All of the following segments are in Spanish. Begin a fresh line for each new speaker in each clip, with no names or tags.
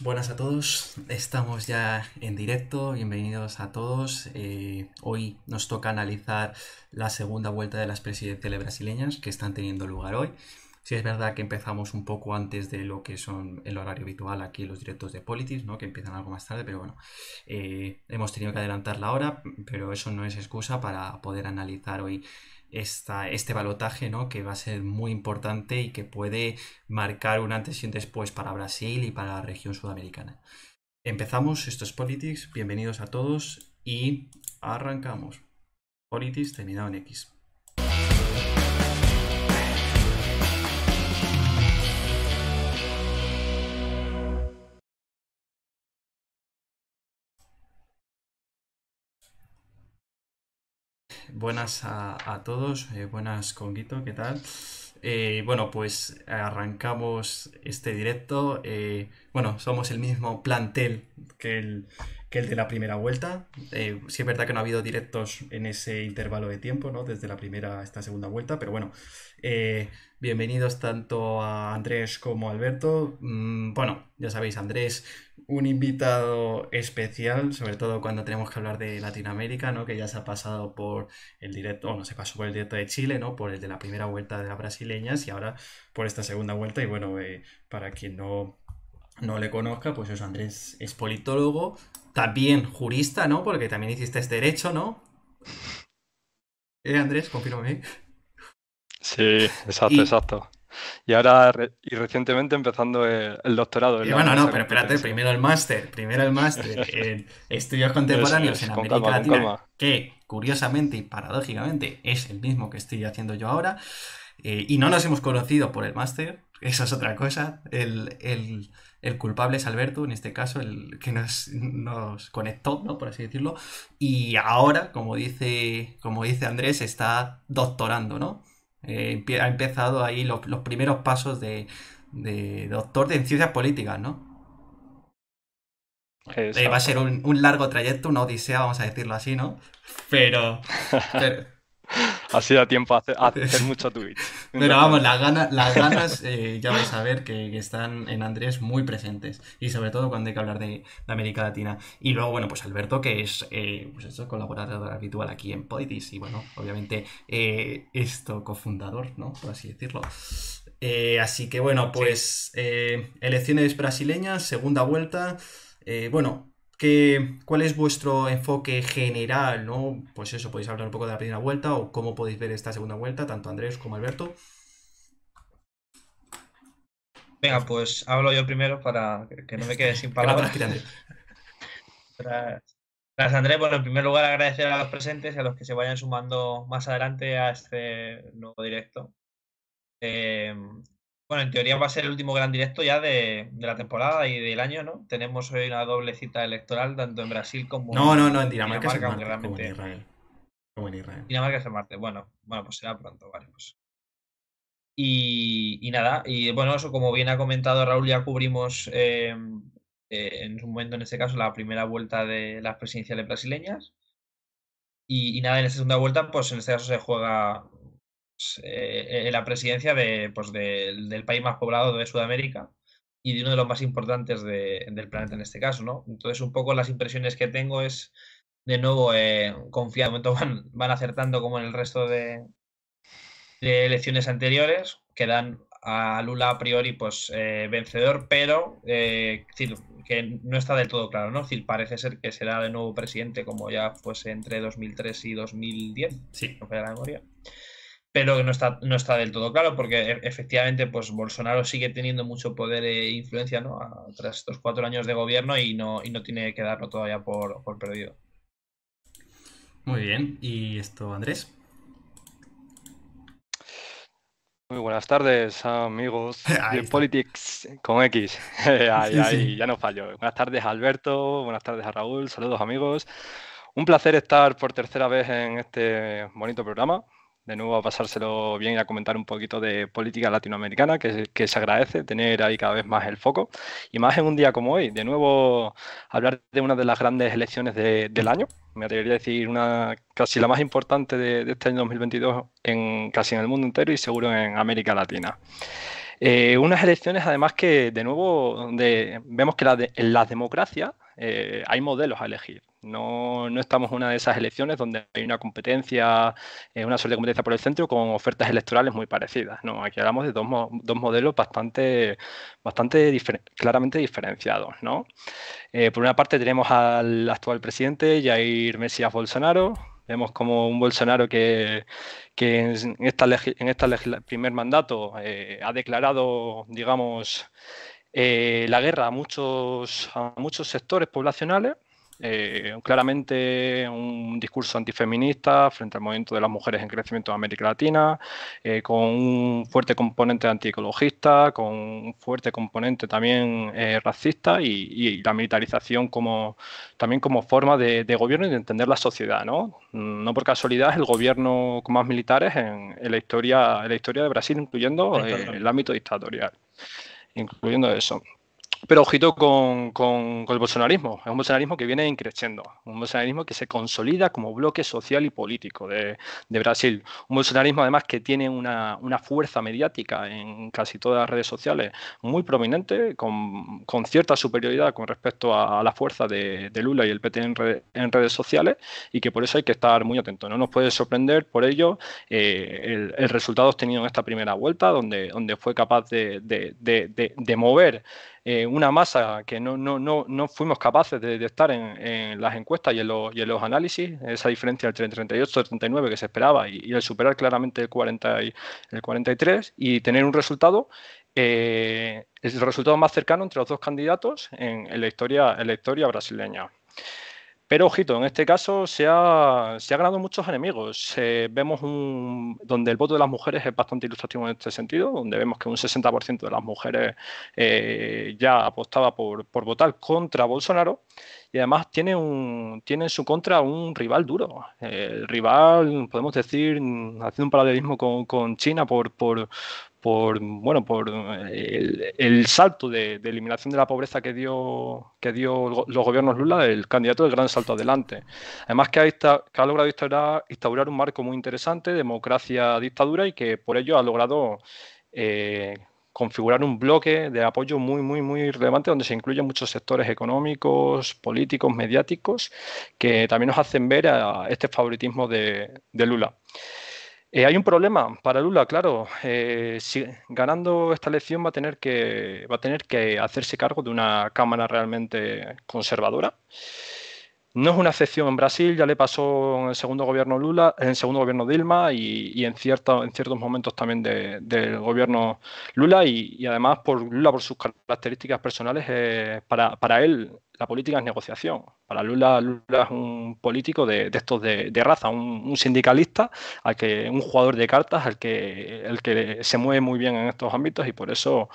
Buenas a todos, estamos ya en directo, bienvenidos a todos. Hoy nos toca analizar la segunda vuelta de las presidenciales brasileñas que están teniendo lugar hoy. Sí es verdad que empezamos un poco antes de lo que son el horario habitual aquí en los directos de Politics, ¿no? Que empiezan algo más tarde, pero bueno, hemos tenido que adelantar la hora, pero eso no es excusa para poder analizar hoy este balotaje, ¿no? Que va a ser muy importante y que puede marcar un antes y un después para Brasil y para la región sudamericana. Empezamos, esto es Politics, bienvenidos a todos y arrancamos. Politics terminado en X. Buenas a todos, buenas Conguito, ¿qué tal? Bueno, pues arrancamos este directo. Bueno, somos el mismo plantel que el de la primera vuelta. Sí es verdad que no ha habido directos en ese intervalo de tiempo, ¿no? Desde la primera a esta segunda vuelta, pero bueno, eh, bienvenidos tanto a Andrés como a Alberto. Bueno, ya sabéis, Andrés, un invitado especial, sobre todo cuando tenemos que hablar de Latinoamérica, ¿no? Que ya se ha pasado por el directo, no se pasó por el directo de Chile, ¿no? Por el de la primera vuelta de las brasileñas y ahora por esta segunda vuelta. Y bueno, para quien no le conozca, pues eso, Andrés es politólogo, también jurista, ¿no? Porque también hiciste este derecho, ¿no? Andrés, confírmame.
Sí, exacto,
Y
exacto. Y ahora, recientemente empezando el doctorado en la
bueno, no,
Universidad
pero espérate,
Complutense.
primero el máster en estudios
Eso
contemporáneos
es,
en
con
América
calma, con
Latina,
calma.
que curiosamente y paradójicamente es el mismo que estoy haciendo yo ahora. Y no nos hemos conocido por el máster, eso es otra cosa. El culpable es Alberto, en este caso, el que nos conectó, ¿no? Por así decirlo. Y ahora, como dice Andrés, está doctorando, ¿no? Ha empezado ahí los primeros pasos de doctor en ciencias políticas, ¿no? Va a ser
Exacto.
un largo trayecto, una odisea, vamos a decirlo así, ¿no? Pero, pero,
Así da tiempo a hacer muchos tweets,
Pero
mientras
vamos,
tanto.
las ganas ya vais a ver que están en Andrés muy presentes. Y sobre todo cuando hay que hablar de América Latina. Y luego, bueno, pues Alberto, que es pues eso, colaborador habitual aquí en Politis. Y bueno, obviamente cofundador, ¿no? Por así decirlo. Así que bueno,
Sí,
pues elecciones brasileñas, segunda vuelta. Bueno, ¿cuál es vuestro enfoque general, ¿no? Pues eso, podéis hablar un poco de la primera vuelta o cómo podéis ver esta segunda vuelta, tanto Andrés como Alberto.
venga, pues hablo yo primero para que no me quede sin
Que la
palabras.
palabra quiere Andrés.
Tras, tras Andrés, bueno, en primer lugar agradecer a los presentes y a los que se vayan sumando más adelante a este nuevo directo. Eh, bueno, en teoría va a ser el último gran directo ya de la temporada y del año, ¿no? Tenemos hoy una doble cita electoral, tanto en Brasil como
No, no, no, en
en
Dinamarca es el
Dinamarca, aunque
martes, como en
realmente
Israel. Como en Israel.
Dinamarca es el martes. Bueno, pues será pronto, vale, pues. Y nada, y bueno, eso como bien ha comentado Raúl, ya cubrimos en su momento, en este caso, la primera vuelta de las presidenciales brasileñas. Y nada, en esta segunda vuelta, pues en este caso se juega pues, la presidencia del país más poblado de Sudamérica y de uno de los más importantes del planeta en este caso, ¿no? Entonces, un poco las impresiones que tengo es, de nuevo, confiar, de momento van acertando como en el resto de elecciones anteriores que dan a Lula a priori pues vencedor, pero decir, que no está del todo claro, ¿no? Es decir, parece ser que será de nuevo presidente como ya fuese entre 2003 y 2010,
Sí.
no falla la memoria, pero que no está del todo claro porque efectivamente pues Bolsonaro sigue teniendo mucho poder e influencia, ¿no? Tras estos 4 años de gobierno y no tiene que darlo todavía por perdido.
Muy bien. ¿Y esto, Andrés?
Muy buenas tardes, amigos
Ahí
de
está.
Politics con X. Ahí,
Sí, sí.
ahí, ya no fallo. Buenas tardes, Alberto. Buenas tardes a Raúl. Saludos, amigos. Un placer estar por tercera vez en este bonito programa. De nuevo a pasárselo bien y a comentar un poquito de política latinoamericana, que se agradece tener ahí cada vez más el foco. Y más en un día como hoy. De nuevo hablar de una de las grandes elecciones del año. Me atrevería a decir una casi la más importante de este año 2022 casi en el mundo entero y seguro en América Latina. Unas elecciones, además, que de nuevo donde vemos que en las democracias hay modelos a elegir. No estamos en una de esas elecciones donde hay una competencia, una suerte de competencia por el centro con ofertas electorales muy parecidas. No, aquí hablamos de dos modelos bastante claramente diferenciados, ¿no? Por una parte tenemos al actual presidente, Jair Messias Bolsonaro. Vemos como un Bolsonaro que en primer mandato ha declarado, digamos, la guerra a muchos sectores poblacionales. Claramente un discurso antifeminista frente al movimiento de las mujeres en crecimiento en América Latina, con un fuerte componente antiecologista, con un fuerte componente también racista y la militarización también como forma de gobierno y de entender la sociedad, ¿no? No por casualidad es el gobierno con más militares en la historia de Brasil, incluyendo el ámbito dictatorial, incluyendo eso. Pero ojito con el bolsonarismo. Es un bolsonarismo que viene increciendo. Un bolsonarismo que se consolida como bloque social y político de Brasil. Un bolsonarismo, además, que tiene una fuerza mediática en casi todas las redes sociales muy prominente, con cierta superioridad con respecto a la fuerza de Lula y el PT en redes sociales, y que por eso hay que estar muy atento. No nos puede sorprender por ello el resultado obtenido en esta primera vuelta, donde fue capaz de mover una masa que no fuimos capaces de estar en las encuestas y en los análisis, esa diferencia entre el 38 y el 39 que se esperaba y el superar claramente el 43 y tener un resultado, el resultado más cercano entre los dos candidatos en la historia brasileña. Pero ojito, en este caso se ha ganado muchos enemigos. Vemos donde el voto de las mujeres es bastante ilustrativo en este sentido, donde vemos que un 60% de las mujeres ya apostaba por votar contra Bolsonaro, y además tiene en su contra un rival duro. El rival, podemos decir, haciendo un paralelismo con China por el salto de eliminación de la pobreza que dio los gobiernos Lula, el candidato del gran salto adelante. Además que ha logrado instaurar un marco muy interesante, democracia, dictadura, y que por ello ha logrado configurar un bloque de apoyo muy relevante, donde se incluyen muchos sectores económicos, políticos, mediáticos, que también nos hacen ver a este favoritismo de Lula. Hay un problema para Lula, claro. Si ganando esta elección va a tener que hacerse cargo de una cámara realmente conservadora. No es una excepción en Brasil, ya le pasó en el segundo gobierno Lula, en el segundo gobierno Dilma y en ciertos momentos también del gobierno Lula, y además Lula por sus características personales, para él la política es negociación. Para Lula es un político de estos de raza, un sindicalista, un jugador de cartas, el que se mueve muy bien en estos ámbitos, y por eso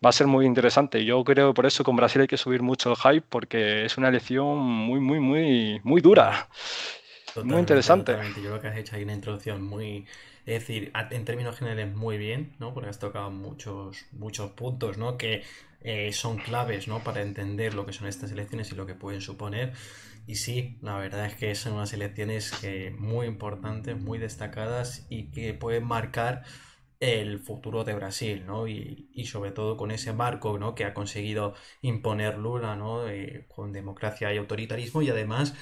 va a ser muy interesante. Yo creo que por eso con Brasil hay que subir mucho el hype, porque es una elección muy dura. Muy interesante.
Totalmente. Yo creo que has hecho ahí una introducción muy, es decir, en términos generales muy bien, ¿no? Porque has tocado muchos puntos, ¿no? Que son claves, ¿no? Para entender lo que son estas elecciones y lo que pueden suponer. Y sí, la verdad es que son unas elecciones muy importantes, muy destacadas y que pueden marcar el futuro de Brasil, ¿no? Y sobre todo con ese marco, ¿no? Que ha conseguido imponer Lula, ¿no? Con democracia y autoritarismo, y además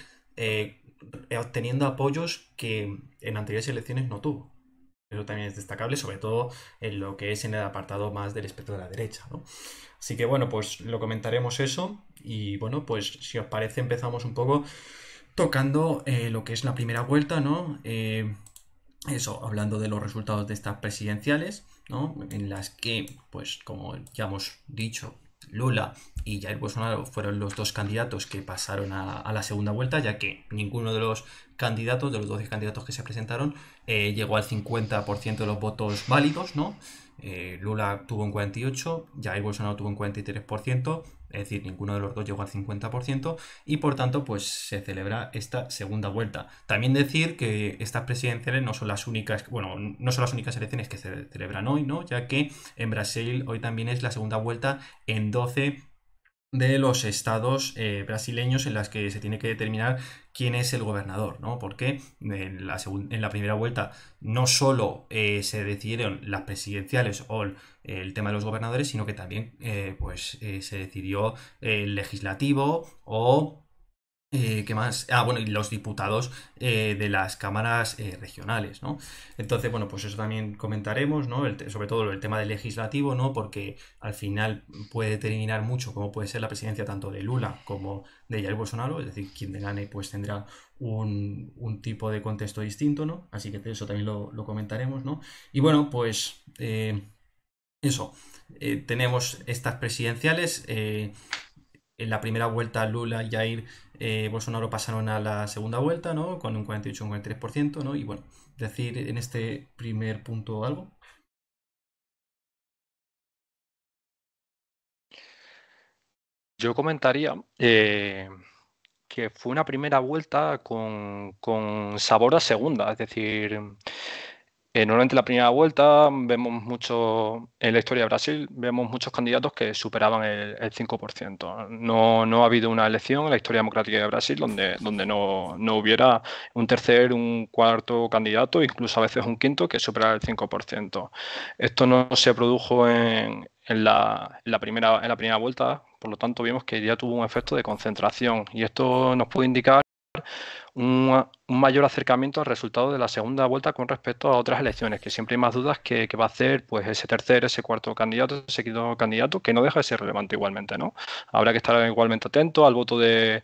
obteniendo apoyos que en anteriores elecciones no tuvo. Eso también es destacable, sobre todo en lo que es en el apartado más del espectro de la derecha, ¿no? Así que bueno, pues lo comentaremos eso, y bueno, pues si os parece empezamos un poco tocando lo que es la primera vuelta, ¿no? Eso, hablando de los resultados de estas presidenciales, ¿no? En las que, pues como ya hemos dicho, Lula y Jair Bolsonaro fueron los dos candidatos que pasaron a la segunda vuelta, ya que ninguno de los candidatos, de los 12 candidatos que se presentaron, llegó al 50% de los votos válidos, ¿no? Lula tuvo un 48%, Jair Bolsonaro tuvo un 43%, es decir, ninguno de los dos llegó al 50%, y por tanto pues se celebra esta segunda vuelta. También decir que estas presidenciales no son las únicas, bueno, no son las únicas elecciones que se celebran hoy, ¿no? Ya que en Brasil hoy también es la segunda vuelta en 12 de los estados brasileños en las que se tiene que determinar quién es el gobernador, ¿no? Porque en la primera vuelta no solo se decidieron las presidenciales o el tema de los gobernadores, sino que también se decidió el legislativo o ¿qué más? Ah, bueno, y los diputados de las cámaras regionales, ¿no? Entonces, bueno, pues eso también comentaremos, ¿no? Sobre todo el tema del legislativo, ¿no? Porque al final puede determinar mucho cómo puede ser la presidencia tanto de Lula como de Jair Bolsonaro, es decir, quien gane pues tendrá un tipo de contexto distinto, ¿no? Así que eso también lo comentaremos, ¿no? Y bueno, pues eso, tenemos estas presidenciales. En la primera vuelta Lula y Jair Bolsonaro pasaron a la segunda vuelta, ¿no? Con un 48 un 43%, ¿no? Y bueno, decir en este primer punto algo.
Yo comentaría que fue una primera vuelta con sabor a segunda, es decir, normalmente en la primera vuelta vemos mucho, en la historia de Brasil, vemos muchos candidatos que superaban el 5%. No ha habido una elección en la historia democrática de Brasil donde no hubiera un tercer, un cuarto candidato, incluso a veces un quinto, que superara el 5%. Esto no se produjo en la primera vuelta, por lo tanto vimos que ya tuvo un efecto de concentración y esto nos puede indicar un mayor acercamiento al resultado de la segunda vuelta con respecto a otras elecciones, que siempre hay más dudas que va a hacer pues ese tercer, ese cuarto candidato, ese quinto candidato, que no deja de ser relevante igualmente, ¿no? Habrá que estar igualmente atento al voto de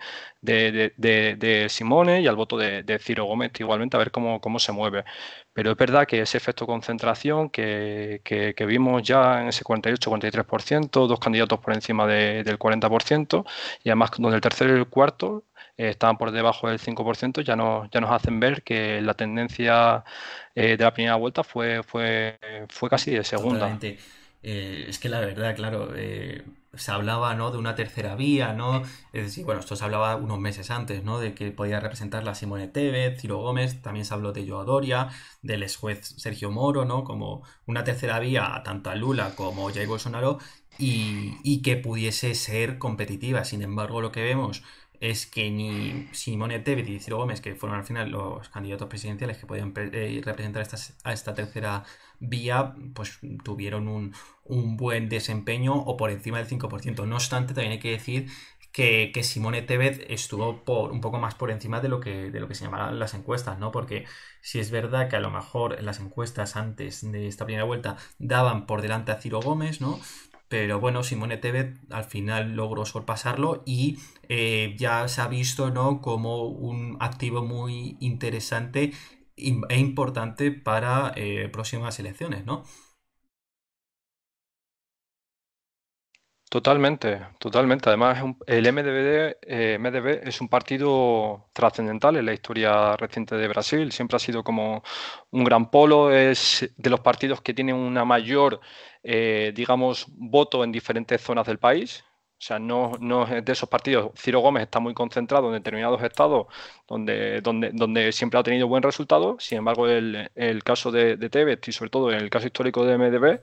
Simone y al voto de Ciro Gómez igualmente, a ver cómo se mueve. Pero es verdad que ese efecto concentración que vimos ya en ese 48-43%, dos candidatos por encima del 40%, y además donde el tercero y el cuarto estaban por debajo del 5%, ya nos hacen ver que la tendencia de la primera vuelta fue casi de segunda.
Totalmente. Es que la verdad, claro, se hablaba, ¿no? De una tercera vía, ¿no? Es decir, bueno, esto se hablaba unos meses antes, ¿no? De que podía representar la Simone Tebet, Ciro Gómez, también se habló de Joao Doria, del ex juez Sergio Moro, ¿no? Como una tercera vía tanto a Lula como a Jair Bolsonaro y que pudiese ser competitiva. Sin embargo, lo que vemos es que ni Simone Tebet y Ciro Gómez, que fueron al final los candidatos presidenciales que podían representar a esta tercera vía, pues tuvieron un buen desempeño o por encima del 5%. No obstante, también hay que decir que Simone Tebet estuvo un poco más por encima de lo que se llamaban las encuestas, ¿no? Porque si es verdad que a lo mejor las encuestas antes de esta primera vuelta daban por delante a Ciro Gómez, ¿no? Pero bueno, Simone Tebet al final logró sorpasarlo y ya se ha visto, ¿no? Como un activo muy interesante e importante para próximas elecciones, ¿no?
Totalmente, totalmente. Además, el MDB es un partido trascendental en la historia reciente de Brasil. Siempre ha sido como un gran polo. Es de los partidos que tienen una mayor, digamos, voto en diferentes zonas del país. O sea, no es de esos partidos. Ciro Gómez está muy concentrado en determinados estados donde siempre ha tenido buen resultado. Sin embargo, el caso de Tebet y sobre todo en el caso histórico de MDB,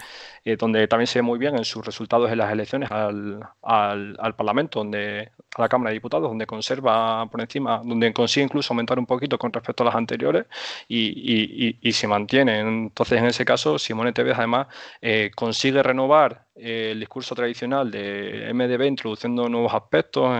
donde también se ve muy bien en sus resultados en las elecciones al Parlamento, a la Cámara de Diputados, donde conserva por encima, donde consigue incluso aumentar un poquito con respecto a las anteriores y se mantiene. Entonces, en ese caso, Simone Tebet además consigue renovar el discurso tradicional de MDB introduciendo nuevos aspectos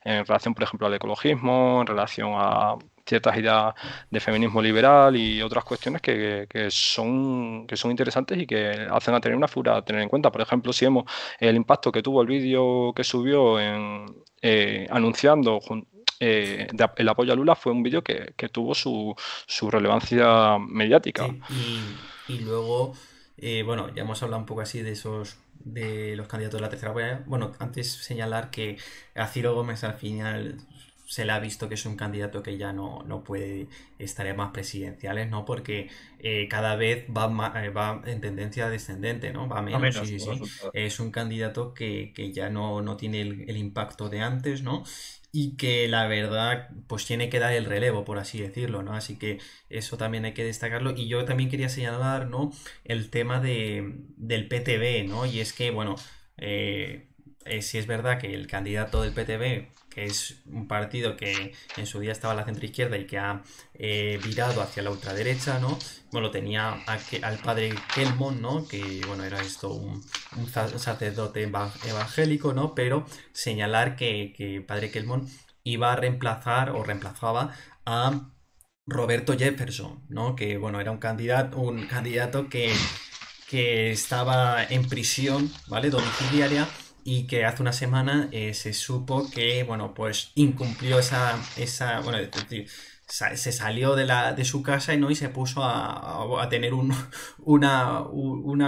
en relación, por ejemplo, al ecologismo, en relación a ciertas ideas de feminismo liberal y otras cuestiones que son interesantes y que hacen a tener una figura a tener en cuenta. Por ejemplo, si vemos el impacto que tuvo el vídeo que subió anunciando el apoyo a Lula, fue un vídeo que tuvo su relevancia mediática.
Sí, y luego, bueno, ya hemos hablado un poco así de los candidatos de la tercera vuelta. Bueno, antes señalar que a Ciro Gómez al final se le ha visto que es un candidato que ya no puede estar en más presidenciales, ¿no? Porque cada vez va en tendencia descendente, ¿no? Va
A
menos, sí,
menos
sí,
los
sí.
resultados.
Es un candidato que ya no tiene el impacto de antes, ¿no? Y que la verdad, pues tiene que dar el relevo, por así decirlo, ¿no? Así que eso también hay que destacarlo. Y yo también quería señalar, ¿no? El tema del PTB, ¿no? Y es que, bueno, sí es verdad que el candidato del PTB, que es un partido que en su día estaba a la centroizquierda y que ha virado hacia la ultraderecha, ¿no? Bueno, tenía al padre Kelmont, ¿no? Que, bueno, era esto un sacerdote evangélico, ¿no? Pero señalar que padre Kelmont iba a reemplazar o reemplazaba a Roberto Jefferson, ¿no? Que, bueno, era un candidato que estaba en prisión, ¿vale? Domiciliaria y que hace una semana se supo que, bueno, pues incumplió bueno, es decir, se salió de su casa y no y se puso a tener una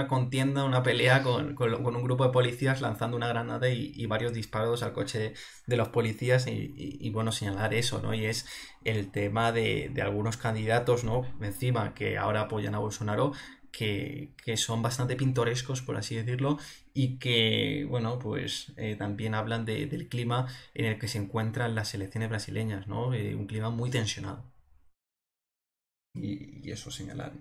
contienda, una pelea con un grupo de policías lanzando una granada y varios disparos al coche de los policías y, bueno, señalar eso, ¿no? Y es el tema de algunos candidatos, ¿no? Encima que ahora apoyan a Bolsonaro que son bastante pintorescos, por así decirlo, y que, bueno, pues también hablan del clima en el que se encuentran las selecciones brasileñas, ¿no? Un clima muy tensionado. Y eso señalar.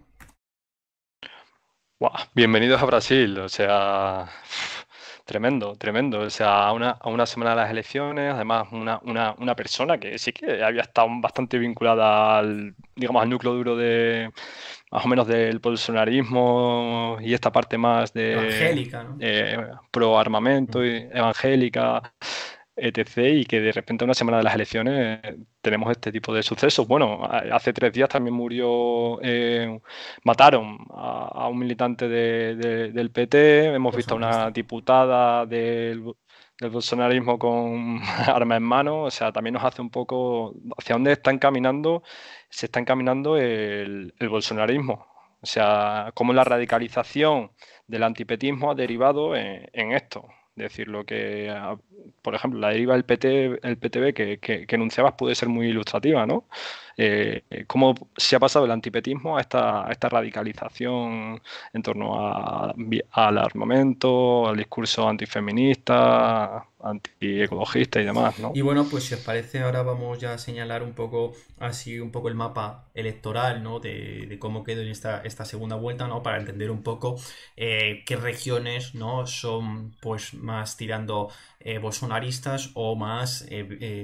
Buah, bienvenidos a Brasil, o sea, tremendo, tremendo. O sea, a una semana de las elecciones, además una persona que sí que había estado bastante vinculada al, digamos, al núcleo duro de, más o menos del bolsonarismo y esta parte más de
Evangélica, ¿no?
pro armamento y evangélica, etc. Y que de repente a una semana de las elecciones tenemos este tipo de sucesos. Bueno, hace 3 días también murió, mataron a un militante del PT, hemos visto a una
Bolsonarista.
diputada del bolsonarismo con arma en mano, o sea, también nos hace un poco hacia dónde se está encaminando el bolsonarismo. O sea, cómo la radicalización del antipetismo ha derivado en esto. Es decir, lo que, por ejemplo, la deriva del el PTB que enunciabas puede ser muy ilustrativa, ¿no? Cómo se ha pasado el antipetismo a esta radicalización en torno al armamento, al discurso antifeminista, antiecologista y demás, ¿no?
Y bueno, pues si os parece, ahora vamos ya a señalar un poco, así un poco el mapa electoral, ¿no? De cómo quedó en esta segunda vuelta, ¿no? Para entender un poco qué regiones, ¿no? Son pues más tirando bolsonaristas o más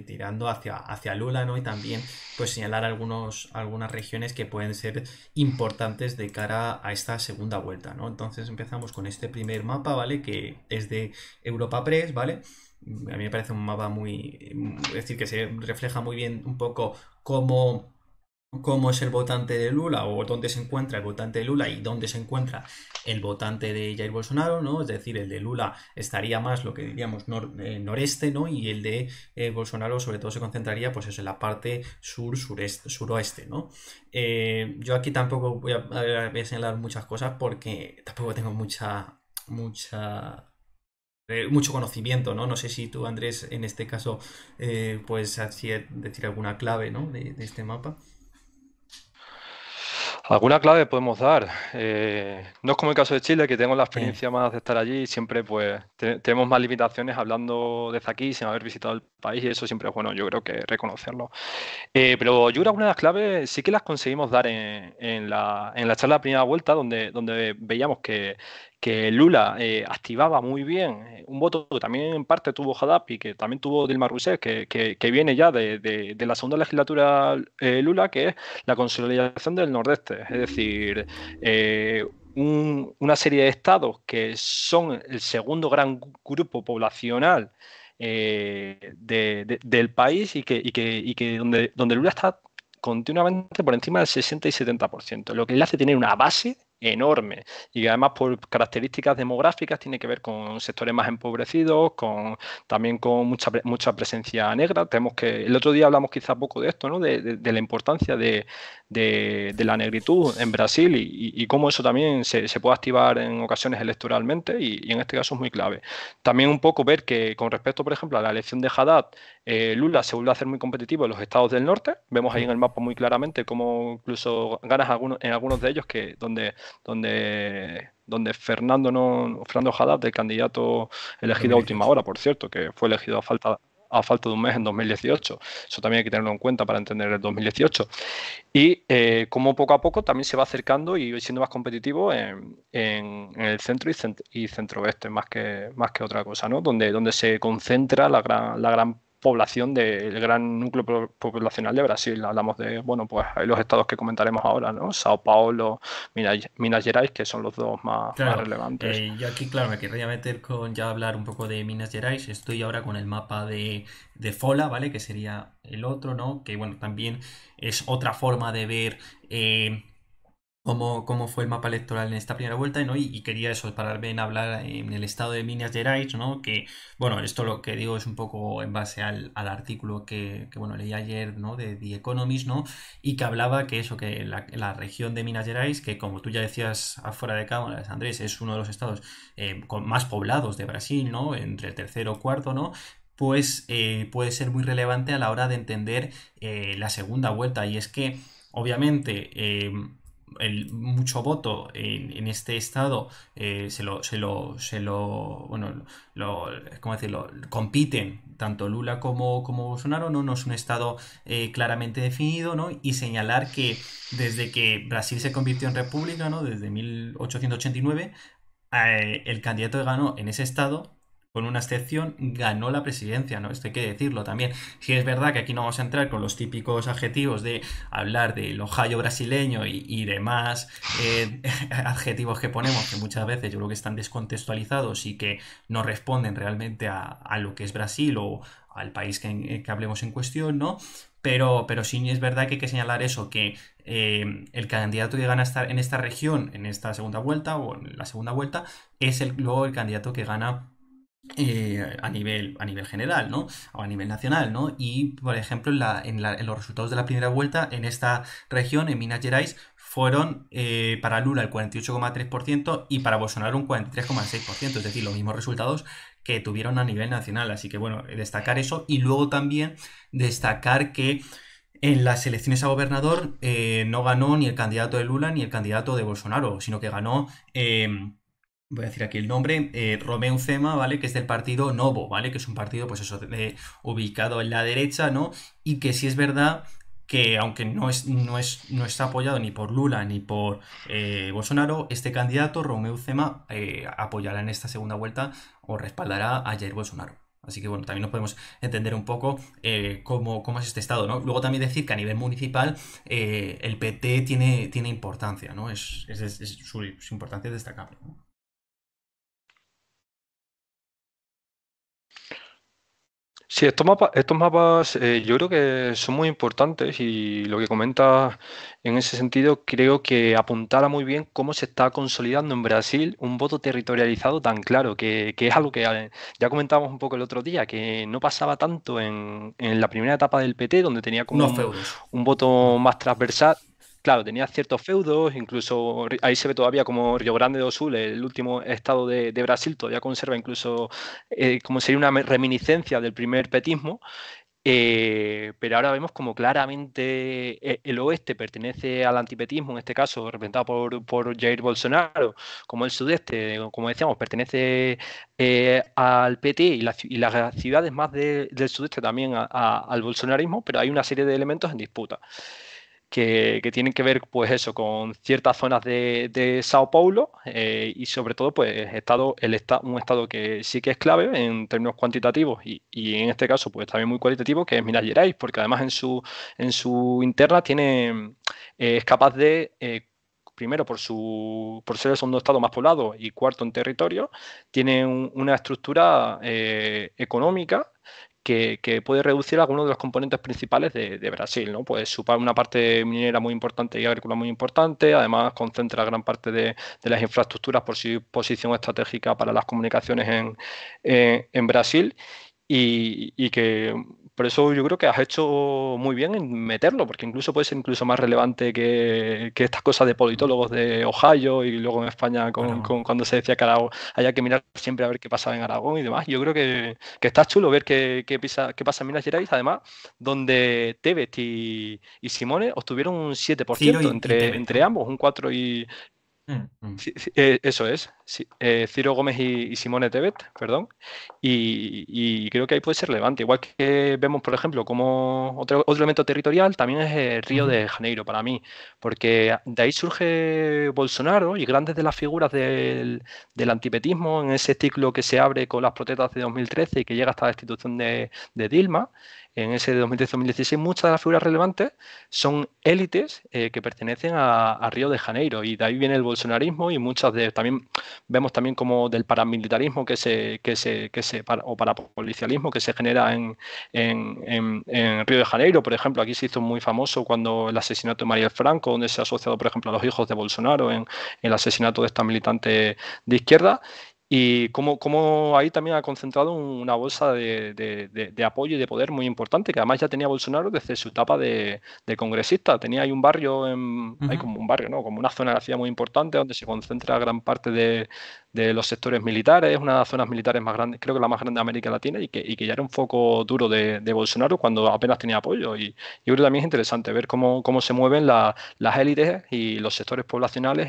tirando hacia Lula, ¿no? Y también pues señalar algunas regiones que pueden ser importantes de cara a esta segunda vuelta, ¿no? Entonces empezamos con este primer mapa, ¿vale? Que es de Europa Press, ¿vale? A mí me parece un mapa es decir, que se refleja muy bien un poco cómo es el votante de Lula o dónde se encuentra el votante de Lula y dónde se encuentra el votante de Jair Bolsonaro, ¿no? Es decir, el de Lula estaría más lo que diríamos noreste, ¿no? Y el de Bolsonaro sobre todo se concentraría pues eso, en la parte suroeste, ¿no? Yo aquí tampoco voy a señalar muchas cosas porque tampoco tengo mucho conocimiento, ¿no? No sé si tú, Andrés, en este caso, puedes así decir alguna clave, ¿no? de este mapa.
Alguna clave podemos dar. No es como el caso de Chile, que tengo la
Eh,
experiencia más de estar allí. Siempre pues tenemos más limitaciones hablando desde aquí sin haber visitado el país y eso siempre es bueno, yo creo que reconocerlo. Pero yo creo que algunas de las claves sí que las conseguimos dar en la charla de primera vuelta, donde veíamos que Lula activaba muy bien un voto que también en parte tuvo Haddad y que también tuvo Dilma Rousseff, que viene ya de la segunda legislatura Lula, que es la consolidación del Nordeste. Es decir, una serie de estados que son el segundo gran grupo poblacional del país y que donde Lula está continuamente por encima del 60 y 70%, lo que le hace tener una base enorme y que además por características demográficas tiene que ver con sectores más empobrecidos, también con mucha presencia negra. Tenemos que, el otro día hablamos quizá poco de esto, ¿no? De la importancia de la negritud en Brasil y cómo eso también se puede activar en ocasiones electoralmente y en este caso es muy clave. También un poco ver que con respecto, por ejemplo, a la elección de Haddad, Lula se vuelve a hacer muy competitivo en los estados del norte. Vemos ahí en el mapa muy claramente cómo incluso ganas en algunos de ellos donde Fernando Haddad, el candidato elegido a última hora, por cierto, que fue elegido a falta. a falta de un mes en 2018. Eso también hay que tenerlo en cuenta para entender el 2018. Y cómo poco a poco también se va acercando y siendo más competitivo en el centro y centro-oeste, más que otra cosa, ¿no? Donde se concentra la gran población del gran núcleo poblacional de Brasil. Hablamos de, bueno, pues hay los estados que comentaremos ahora, ¿no? Sao Paulo, Minas Gerais, que son los dos más
Claro,
relevantes.
yo aquí, claro, me querría meter con ya hablar un poco de Minas Gerais. Estoy ahora con el mapa de Fola, ¿vale? Que sería el otro, ¿no? Que bueno, también es otra forma de ver cómo fue el mapa electoral en esta primera vuelta, ¿no? Y quería eso, pararme en hablar en el estado de Minas Gerais, ¿no? Que, bueno, esto lo que digo es un poco en base al artículo bueno, leí ayer, ¿no? De The Economist, ¿no? Y que hablaba que eso, que la región de Minas Gerais, que como tú ya decías afuera de cámaras, Andrés, es uno de los estados con más poblados de Brasil, ¿no? Entre el tercero o cuarto, ¿no? Pues puede ser muy relevante a la hora de entender la segunda vuelta. Y es que, obviamente, mucho voto en este estado bueno, ¿cómo decirlo? Compiten tanto Lula como Bolsonaro, ¿no? No es un estado claramente definido, ¿no? Y señalar que desde que Brasil se convirtió en república, ¿no? Desde 1889, el candidato que ganó en ese estado, con una excepción, ganó la presidencia, ¿no? Esto hay que decirlo también. Si es verdad que aquí no vamos a entrar con los típicos adjetivos de hablar del Ohio brasileño y demás adjetivos que ponemos, que muchas veces yo creo que están descontextualizados y que no responden realmente a lo que es Brasil o al país que hablemos en cuestión, ¿no? Pero sí es verdad que hay que señalar eso, que el candidato que gana en esta región, en esta segunda vuelta o en la segunda vuelta, es luego el candidato que gana a nivel general, ¿no? O a nivel nacional, ¿no? Y, por ejemplo, en los resultados de la primera vuelta, en esta región, en Minas Gerais, fueron para Lula el 48,3% y para Bolsonaro un 43,6%, es decir, los mismos resultados que tuvieron a nivel nacional. Así que, bueno, destacar eso y luego también destacar que en las elecciones a gobernador no ganó ni el candidato de Lula ni el candidato de Bolsonaro, sino que ganó voy a decir aquí el nombre, Romeu Zema, ¿vale? Que es del partido Novo, ¿vale? Que es un partido, pues eso, ubicado en la derecha, ¿no? Y que sí es verdad que aunque no está apoyado ni por Lula ni por Bolsonaro, este candidato, Romeu Zema, apoyará en esta segunda vuelta o respaldará a Jair Bolsonaro. Así que bueno, también nos podemos entender un poco cómo es este estado, ¿no? Luego también decir que a nivel municipal el PT tiene importancia, ¿no? Su importancia es destacable, ¿no?
Sí, estos mapas yo creo que son muy importantes y lo que comentas en ese sentido creo que apuntala muy bien cómo se está consolidando en Brasil un voto territorializado tan claro, que es algo que ya comentábamos un poco el otro día, que no pasaba tanto en la primera etapa del PT, donde tenía como
Unos feudos.
un voto más transversal. Claro, tenía ciertos feudos, incluso ahí se ve todavía como Río Grande do Sul, el último estado de Brasil, todavía conserva incluso como sería una reminiscencia del primer petismo, pero ahora vemos como claramente el oeste pertenece al antipetismo, en este caso representado por Jair Bolsonaro, como el sudeste, como decíamos, pertenece al PT y las ciudades más del sudeste también al bolsonarismo, pero hay una serie de elementos en disputa que tienen que ver, pues eso, con ciertas zonas de Sao Paulo y sobre todo, pues, un estado que sí que es clave en términos cuantitativos y en este caso, pues, también muy cualitativo, que es Minas Gerais, porque además en su interna es capaz de primero por ser el segundo estado más poblado y cuarto en territorio, tiene una estructura económica que puede reducir algunos de los componentes principales de Brasil, ¿no? Pues supone una parte minera muy importante y agrícola muy importante, además concentra gran parte de las infraestructuras por su posición estratégica para las comunicaciones en Brasil y que por eso yo creo que has hecho muy bien en meterlo, porque incluso puede ser incluso más relevante que estas cosas de politólogos de Ohio y luego en España
Aragón.
cuando se decía que haya que mirar siempre a ver qué pasaba en Aragón y demás. Yo creo que está chulo ver qué pasa en Minas Gerais, además, donde Tebet y Simone obtuvieron un
Ciro
7%
y Tebet,
entre
¿no?
ambos, un 4 y...
Mm.
Eso es, sí, Ciro Gómez y Simone Tebet, perdón, y creo que ahí puede ser relevante. Igual que vemos, por ejemplo, como otro elemento territorial también es Río
Ujú.
de Janeiro para mí, porque de ahí surge Bolsonaro y grandes de las figuras del antipetismo en ese ciclo que se abre con las protestas de 2013 y que llega hasta la destitución de Dilma. En ese de 2013-2016, muchas de las figuras relevantes son élites que pertenecen a Río de Janeiro y de ahí viene el bolsonarismo y muchas de también vemos también como del paramilitarismo o parapolicialismo que se genera en Río de Janeiro. Por ejemplo, aquí se hizo muy famoso cuando el asesinato de Mariel Franco, donde se ha asociado, por ejemplo, a los hijos de Bolsonaro en el asesinato de esta militante de izquierda. Y cómo ahí también ha concentrado una bolsa de apoyo y de poder muy importante, que además ya tenía Bolsonaro desde su etapa de congresista. Tenía ahí un barrio, hay
Ujú.
como un barrio, ¿no? Como una zona de la ciudad muy importante donde se concentra gran parte de los sectores militares, una de las zonas militares más grandes, creo que la más grande de América Latina, y que ya era un foco duro de Bolsonaro cuando apenas tenía apoyo. Y yo creo que también es interesante ver cómo se mueven las élites y los sectores poblacionales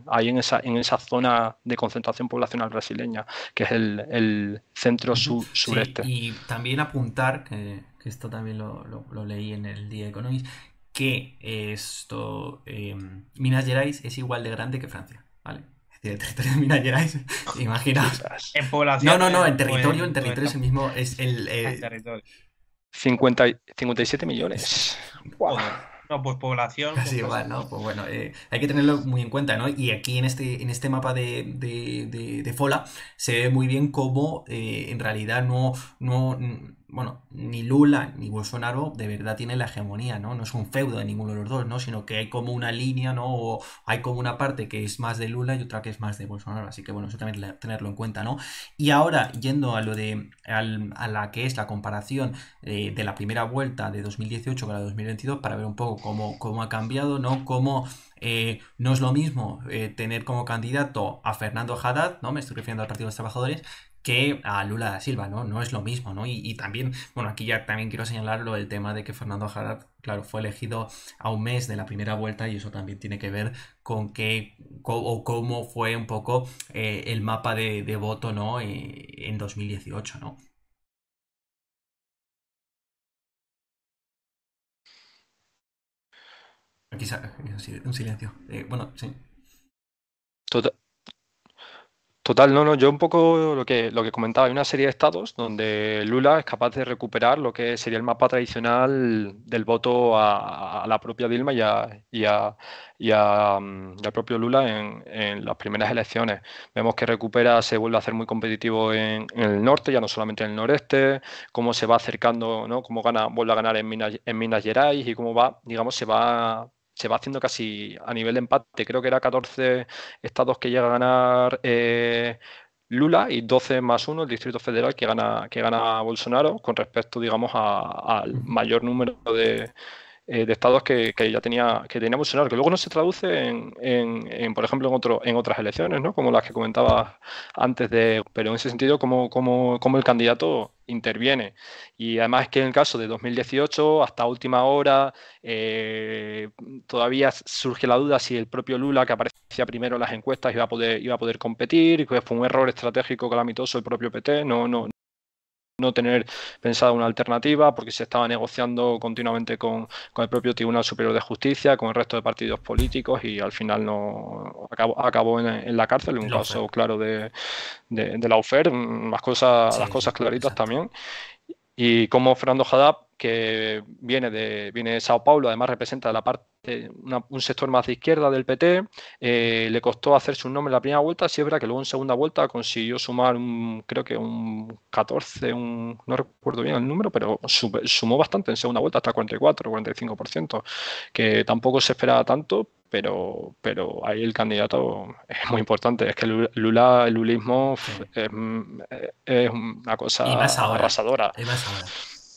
ahí en esa zona de concentración poblacional brasileña, que es el centro
Ujú. Sí,
sureste.
y también apuntar, que esto también lo leí en el The Economist, que Minas Gerais es igual de grande que Francia, ¿vale? Es decir, el territorio de Minas Gerais, imaginaos.
Quizás.
¿En
No,
población
no, no, en
o en
territorio es el mismo, es el...
territorio?
57
es-
millones. ¡Guau!
Joder. No, pues población,
Casi
pues casi
igual, ¿no?
igual.
Pues bueno, hay que tenerlo muy en cuenta, ¿no? Y aquí en este mapa de Fola se ve muy bien cómo en realidad bueno, ni Lula ni Bolsonaro de verdad tienen la hegemonía, ¿no? No es un feudo de ninguno de los dos, ¿no? Sino que hay como una línea, ¿no? O hay como una parte que es más de Lula y otra que es más de Bolsonaro. Así que bueno, eso también tenerlo en cuenta, ¿no? Y ahora, yendo a a la que es la comparación de la primera vuelta de 2018 con la de 2022 para ver un poco cómo ha cambiado, ¿no? Cómo no es lo mismo tener como candidato a Fernando Haddad, ¿no? Me estoy refiriendo al Partido de los Trabajadores, que a Lula da Silva, ¿no? No es lo mismo, ¿no? Y también, bueno, aquí ya también quiero señalarlo el tema de que Fernando Haddad, claro, fue elegido a un mes de la primera vuelta y eso también tiene que ver con o cómo fue un poco el mapa de voto, ¿no? En 2018, ¿no? Aquí un silencio. Bueno, sí.
Tota- Total, no, no, yo un poco lo que comentaba, hay una serie de estados donde Lula es capaz de recuperar lo que sería el mapa tradicional del voto a la propia Dilma y al propio Lula en las primeras elecciones. Vemos que recupera, se vuelve a hacer muy competitivo en el norte, ya no solamente en el noreste, cómo se va acercando, ¿no? Cómo vuelve a ganar en Minas Gerais y cómo va, digamos, se va haciendo casi a nivel de empate. Creo que era 14 estados que llega a ganar Lula y 12 más uno el Distrito Federal que gana Bolsonaro con respecto, digamos, al
Ujú.
mayor número de estados que ya tenía Bolsonaro, que luego no se traduce por ejemplo, en otras elecciones, ¿no? Como las que comentaba antes pero en ese sentido, como el candidato interviene. Y además es que en el caso de 2018, hasta última hora, eh, todavía surge la duda si el propio Lula, que aparecía primero en las encuestas, iba a poder competir, que fue un error estratégico calamitoso el propio PT, no tener pensada una alternativa porque se estaba negociando continuamente con el propio Tribunal Superior de Justicia, con el resto de partidos políticos y al final no acabó en la cárcel, un
Lofer.
caso claro de la UFER, las
Sí,
cosas
sí,
claritas
exacto.
también. Y como Fernando Haddad, que viene de Sao Paulo, además representa la parte, un sector más de izquierda del PT, le costó hacerse un nombre en la primera vuelta. Sí es verdad que luego en segunda vuelta consiguió sumar creo que un 14, no recuerdo bien el número, pero sumó bastante en segunda vuelta, hasta 44, 45%, que tampoco se esperaba tanto, pero ahí el candidato es muy importante. Es que Lula, el lulismo
Sí.
es una
Y
cosa
más ahora.
arrasadora.
Y más ahora.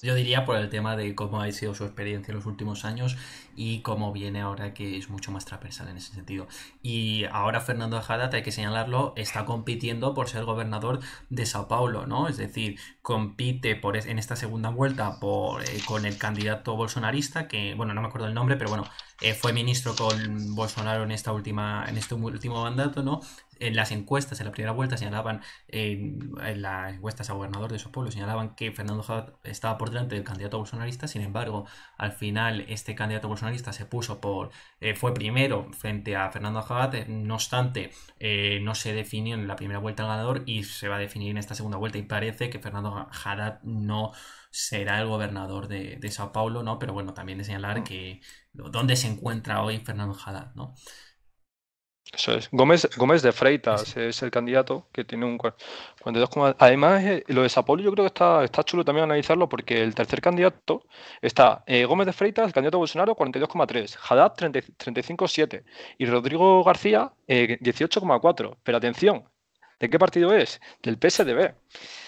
Yo diría por el tema de cómo ha sido su experiencia en los últimos años y cómo viene ahora, que es mucho más transversal en ese sentido. Y ahora Fernando Haddad, hay que señalarlo, está compitiendo por ser gobernador de Sao Paulo, ¿no? Es decir, compite en esta segunda vuelta con el candidato bolsonarista, que, bueno, no me acuerdo el nombre, pero bueno, fue ministro con Bolsonaro en este último mandato, ¿no? En las encuestas, en la primera vuelta, señalaban, en las encuestas a gobernador de Sao Paulo, señalaban que Fernando Haddad estaba por delante del candidato bolsonarista. Sin embargo, al final este candidato bolsonarista fue primero frente a Fernando Haddad. No obstante, no se definió en la primera vuelta el ganador y se va a definir en esta segunda vuelta, y parece que Fernando Haddad no será el gobernador de Sao Paulo, ¿no? Pero bueno, también de señalar que dónde se encuentra hoy Fernando Haddad, ¿no?
Eso es. Gómez de
Es-
Freitas es el candidato que tiene un 42. Además, lo de Sao Paulo yo creo que está chulo también analizarlo porque el tercer candidato está Gómez de Freitas, el candidato Bolsonaro, 42,3, Haddad 35,7 y Rodrigo García 18,4. Pero atención, ¿de qué partido es? Del PSDB.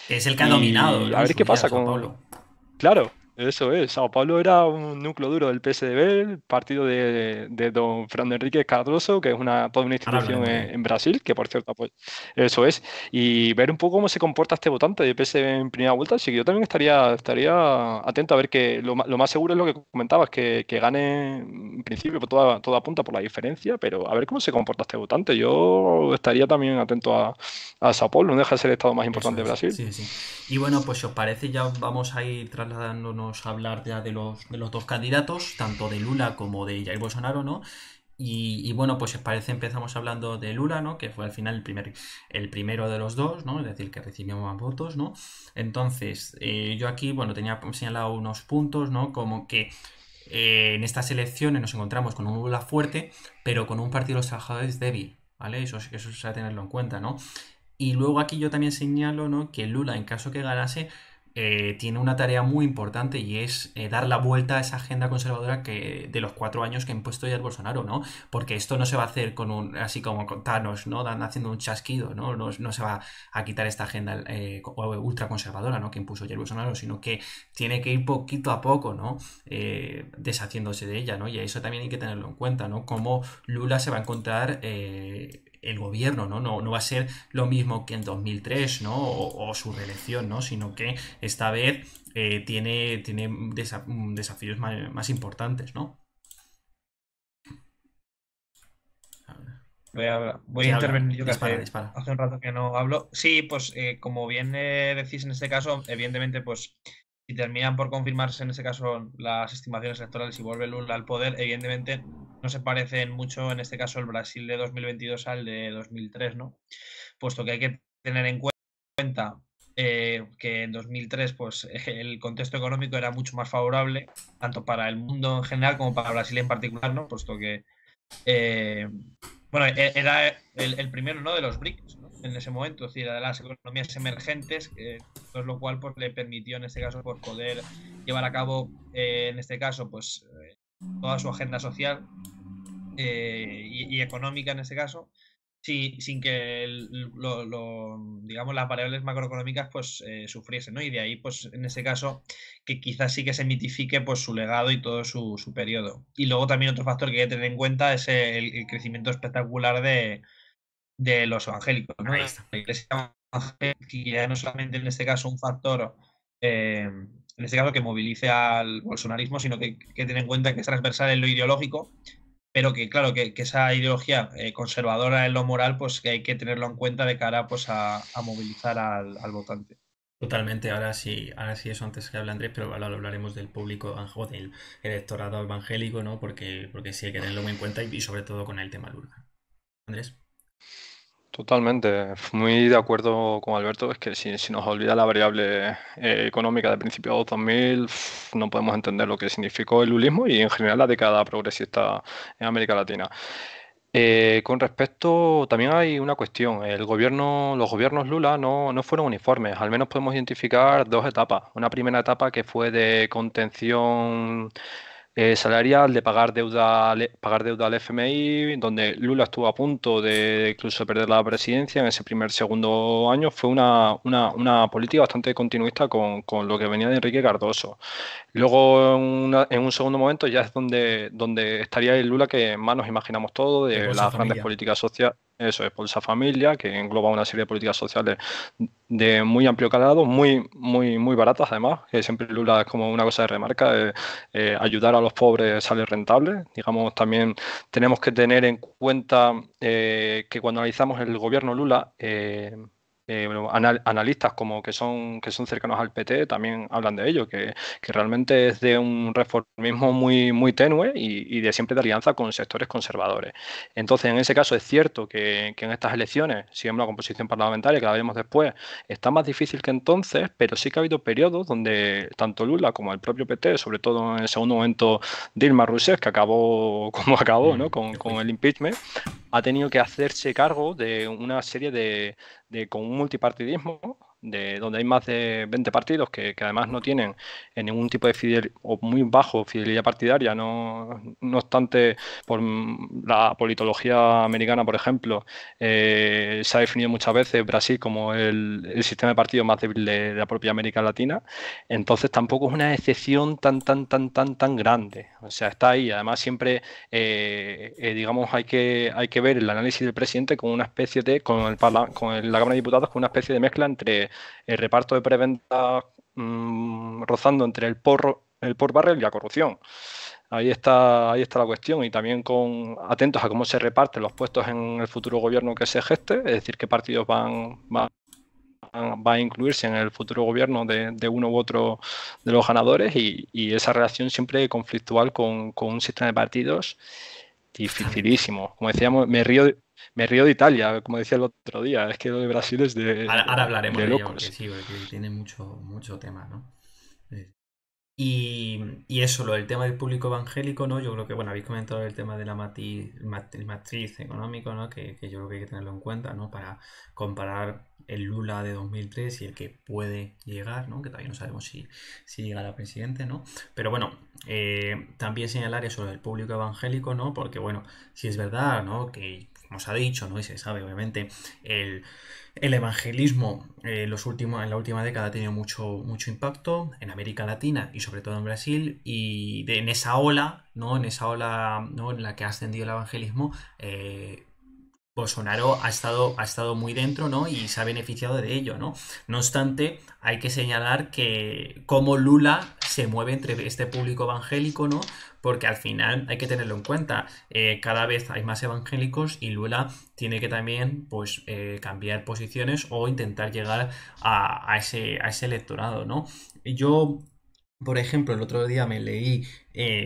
que es el que ha dominado,
Y
¿no?
a
En
ver
su
qué
día,
pasa
Sao
con...
Paulo.
Claro, eso es. Sao Paulo era un núcleo duro del PSDB, el partido de don Fernando Enrique Cardoso, que es toda una
Ahora
institución
hablaremos de
en,
él.
en Brasil, que por cierto, pues eso es. Y ver un poco cómo se comporta este votante de PSDB en primera vuelta. Así que yo también estaría atento a ver que lo más seguro es lo que comentabas, que gane en principio, pues todo apunta por la diferencia, pero a ver cómo se comporta este votante. Yo estaría también atento a Sao Paulo, no deja de ser el estado más
Eso
importante de
es,
Brasil.
sí, sí. Y bueno, pues si os parece, ya vamos a ir trasladándonos a hablar ya de los dos candidatos, tanto de Lula como de Jair Bolsonaro, ¿no? Y bueno, pues si os parece, empezamos hablando de Lula, ¿no? Que fue al final el primero de los dos, ¿no? Es decir, que recibió más votos, ¿no? Entonces, yo aquí, bueno, tenía señalado unos puntos, ¿no? Como que en estas elecciones nos encontramos con un Lula fuerte, pero con un partido de los trabajadores débil, ¿vale? Eso es a tenerlo en cuenta, ¿no? Y luego aquí yo también señalo, ¿no? Que Lula, en caso que ganase, tiene una tarea muy importante, y es dar la vuelta a esa agenda conservadora de los 4 años que ha impuesto ya el Bolsonaro, ¿no? Porque esto no se va a hacer así como con Thanos, ¿no? Haciendo un chasquido, ¿no? No se va a quitar esta agenda ultraconservadora, ¿no? Que impuso ya el Bolsonaro, sino que tiene que ir poquito a poco, ¿no? Deshaciéndose de ella, ¿no? Y eso también hay que tenerlo en cuenta, ¿no? Cómo Lula se va a encontrar el gobierno, ¿no? No va a ser lo mismo que en 2003, ¿no? O su reelección, ¿no? Sino que esta vez tiene desafíos más importantes, ¿no?
Voy
Sí,
a
habla,
intervenir yo, que
dispara,
hace,
dispara.
hace un rato que no hablo. Sí, pues como bien decís en este caso, evidentemente, pues si terminan por confirmarse en este caso las estimaciones electorales y vuelve Lula al poder, evidentemente no se parecen mucho en este caso el Brasil de 2022 al de 2003, ¿no? Puesto que hay que tener en cuenta que en 2003 pues el contexto económico era mucho más favorable, tanto para el mundo en general como para Brasil en particular, ¿no? Puesto que eh, bueno, era el primero, ¿no? De los BRICS, ¿no? En ese momento, es decir, era de las economías emergentes, pues, lo cual pues, le permitió en este caso pues, poder llevar a cabo, en este caso, pues toda su agenda social y económica en este caso, sin que digamos, las variables macroeconómicas pues sufriesen, ¿no? Y de ahí, pues, en ese caso, que quizás sí que se mitifique pues su legado y todo su periodo. Y luego también otro factor que hay que tener en cuenta es el crecimiento espectacular de los evangélicos, ¿no?
Ahí
La
está.
iglesia evangélica, que ya no solamente en este caso un factor, en este caso que movilice al bolsonarismo, sino que hay que tener en cuenta que es transversal en lo ideológico, pero que claro, que esa ideología conservadora en lo moral, pues que hay que tenerlo en cuenta de cara pues a movilizar al votante.
Totalmente, ahora sí, eso antes que habla Andrés, pero ahora hablaremos del público o del electorado evangélico, ¿no? Porque sí hay que tenerlo muy en cuenta, y sobre todo con el tema Lula. Andrés.
Totalmente, muy de acuerdo con Alberto. Es que si nos olvida la variable económica de principios de 2000, no podemos entender lo que significó el lulismo y en general la década progresista en América Latina. Con respecto, también hay una cuestión. Los gobiernos Lula no fueron uniformes. Al menos podemos identificar dos etapas. Una primera etapa que fue de contención salarial, de pagar deuda al FMI, donde Lula estuvo a punto de incluso perder la presidencia en ese segundo año. Fue una política bastante continuista con lo que venía de Enrique Cardoso. Luego, en un segundo momento, ya es donde estaría el Lula que más nos imaginamos todo,
El
de
Bolsa
las grandes
Familia.
políticas sociales. Eso es Bolsa Familia, que engloba una serie de políticas sociales de muy amplio calado, muy baratas además, que siempre Lula es como una cosa de remarca, ayudar a los pobres sale rentable. Digamos, también tenemos que tener en cuenta que cuando analizamos el gobierno Lula, bueno, analistas como que son cercanos al PT también hablan de ello, que realmente es de un reformismo muy tenue y de siempre de alianza con sectores conservadores. Entonces, en ese caso es cierto que en estas elecciones, si vemos la composición parlamentaria, que la veremos después, está más difícil que entonces, pero sí que ha habido periodos donde tanto Lula como el propio PT, sobre todo en el segundo momento Dilma Rousseff, que acabó como acabó, ¿no?
Qué
Con
juicio.
el impeachment, ha tenido que hacerse cargo de una serie con un multipartidismo, donde hay más de 20 partidos que además no tienen ningún tipo de fidelidad o muy bajo fidelidad partidaria, no obstante, por la politología americana, por ejemplo, se ha definido muchas veces Brasil como el sistema de partidos más débil de la propia América Latina. Entonces tampoco es una excepción tan grande. O sea, está ahí. Además, siempre, digamos, hay que ver el análisis del presidente con una especie con la Cámara de Diputados, con una especie de mezcla entre el reparto de prebendas rozando entre el por barrel y la corrupción. Ahí está la cuestión, y también atentos a cómo se reparten los puestos en el futuro gobierno que se geste, es decir, qué partidos va a incluirse en el futuro gobierno de uno u otro de los ganadores, y esa relación siempre conflictual con un sistema de partidos
Totalmente.
dificilísimo. Como decíamos, me río de Italia, como decía el otro día, es que lo de Brasil es
Ahora hablaremos
de
de ello porque
locos.
sí, porque tiene mucho tema, ¿no? Eh, y eso, lo del tema del público evangélico, ¿no? Yo creo que, bueno, habéis comentado el tema de la matriz económico, ¿no? Que yo creo que hay que tenerlo en cuenta, ¿no? Para comparar el Lula de 2003 y el que puede llegar, ¿no? Que todavía no sabemos si llegará a presidente, ¿no? Pero bueno, también señalar eso del público evangélico, ¿no? Porque, bueno, si es verdad, ¿no? Que, como se ha dicho, ¿no? Y se sabe, obviamente, el el evangelismo en la última década ha tenido mucho impacto en América Latina y sobre todo en Brasil. Y en esa ola, ¿no? En esa ola, ¿no? En la que ha ascendido el evangelismo, Bolsonaro ha estado muy dentro, ¿no? Y se ha beneficiado de ello, ¿no? No obstante, hay que señalar que cómo Lula se mueve entre este público evangélico, ¿no? Porque al final hay que tenerlo en cuenta. Cada vez hay más evangélicos y Lula tiene que también, pues, cambiar posiciones o intentar llegar a ese electorado, ¿no? Yo, por ejemplo, el otro día me leí,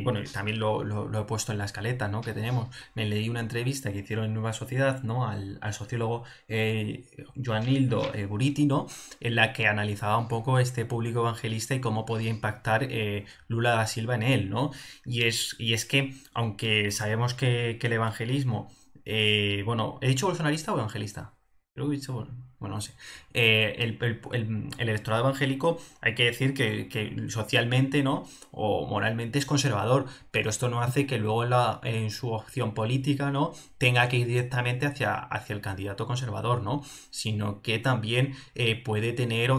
bueno, y también lo he puesto en la escaleta, ¿no? Que tenemos, me leí una entrevista que hicieron en Nueva Sociedad, ¿no? Al sociólogo Joanildo Buriti, ¿no? En la que analizaba un poco este público evangelista y cómo podía impactar Lula da Silva en él, ¿no? Y es que, aunque sabemos que el evangelismo, bueno, ¿he dicho bolsonarista o evangelista? Creo que he dicho, bueno, no sé. El electorado evangélico, hay que decir que socialmente, ¿no? O moralmente es conservador, pero esto no hace que luego en su opción política, ¿no? Tenga que ir directamente hacia el candidato conservador, ¿no? Sino que también puede tener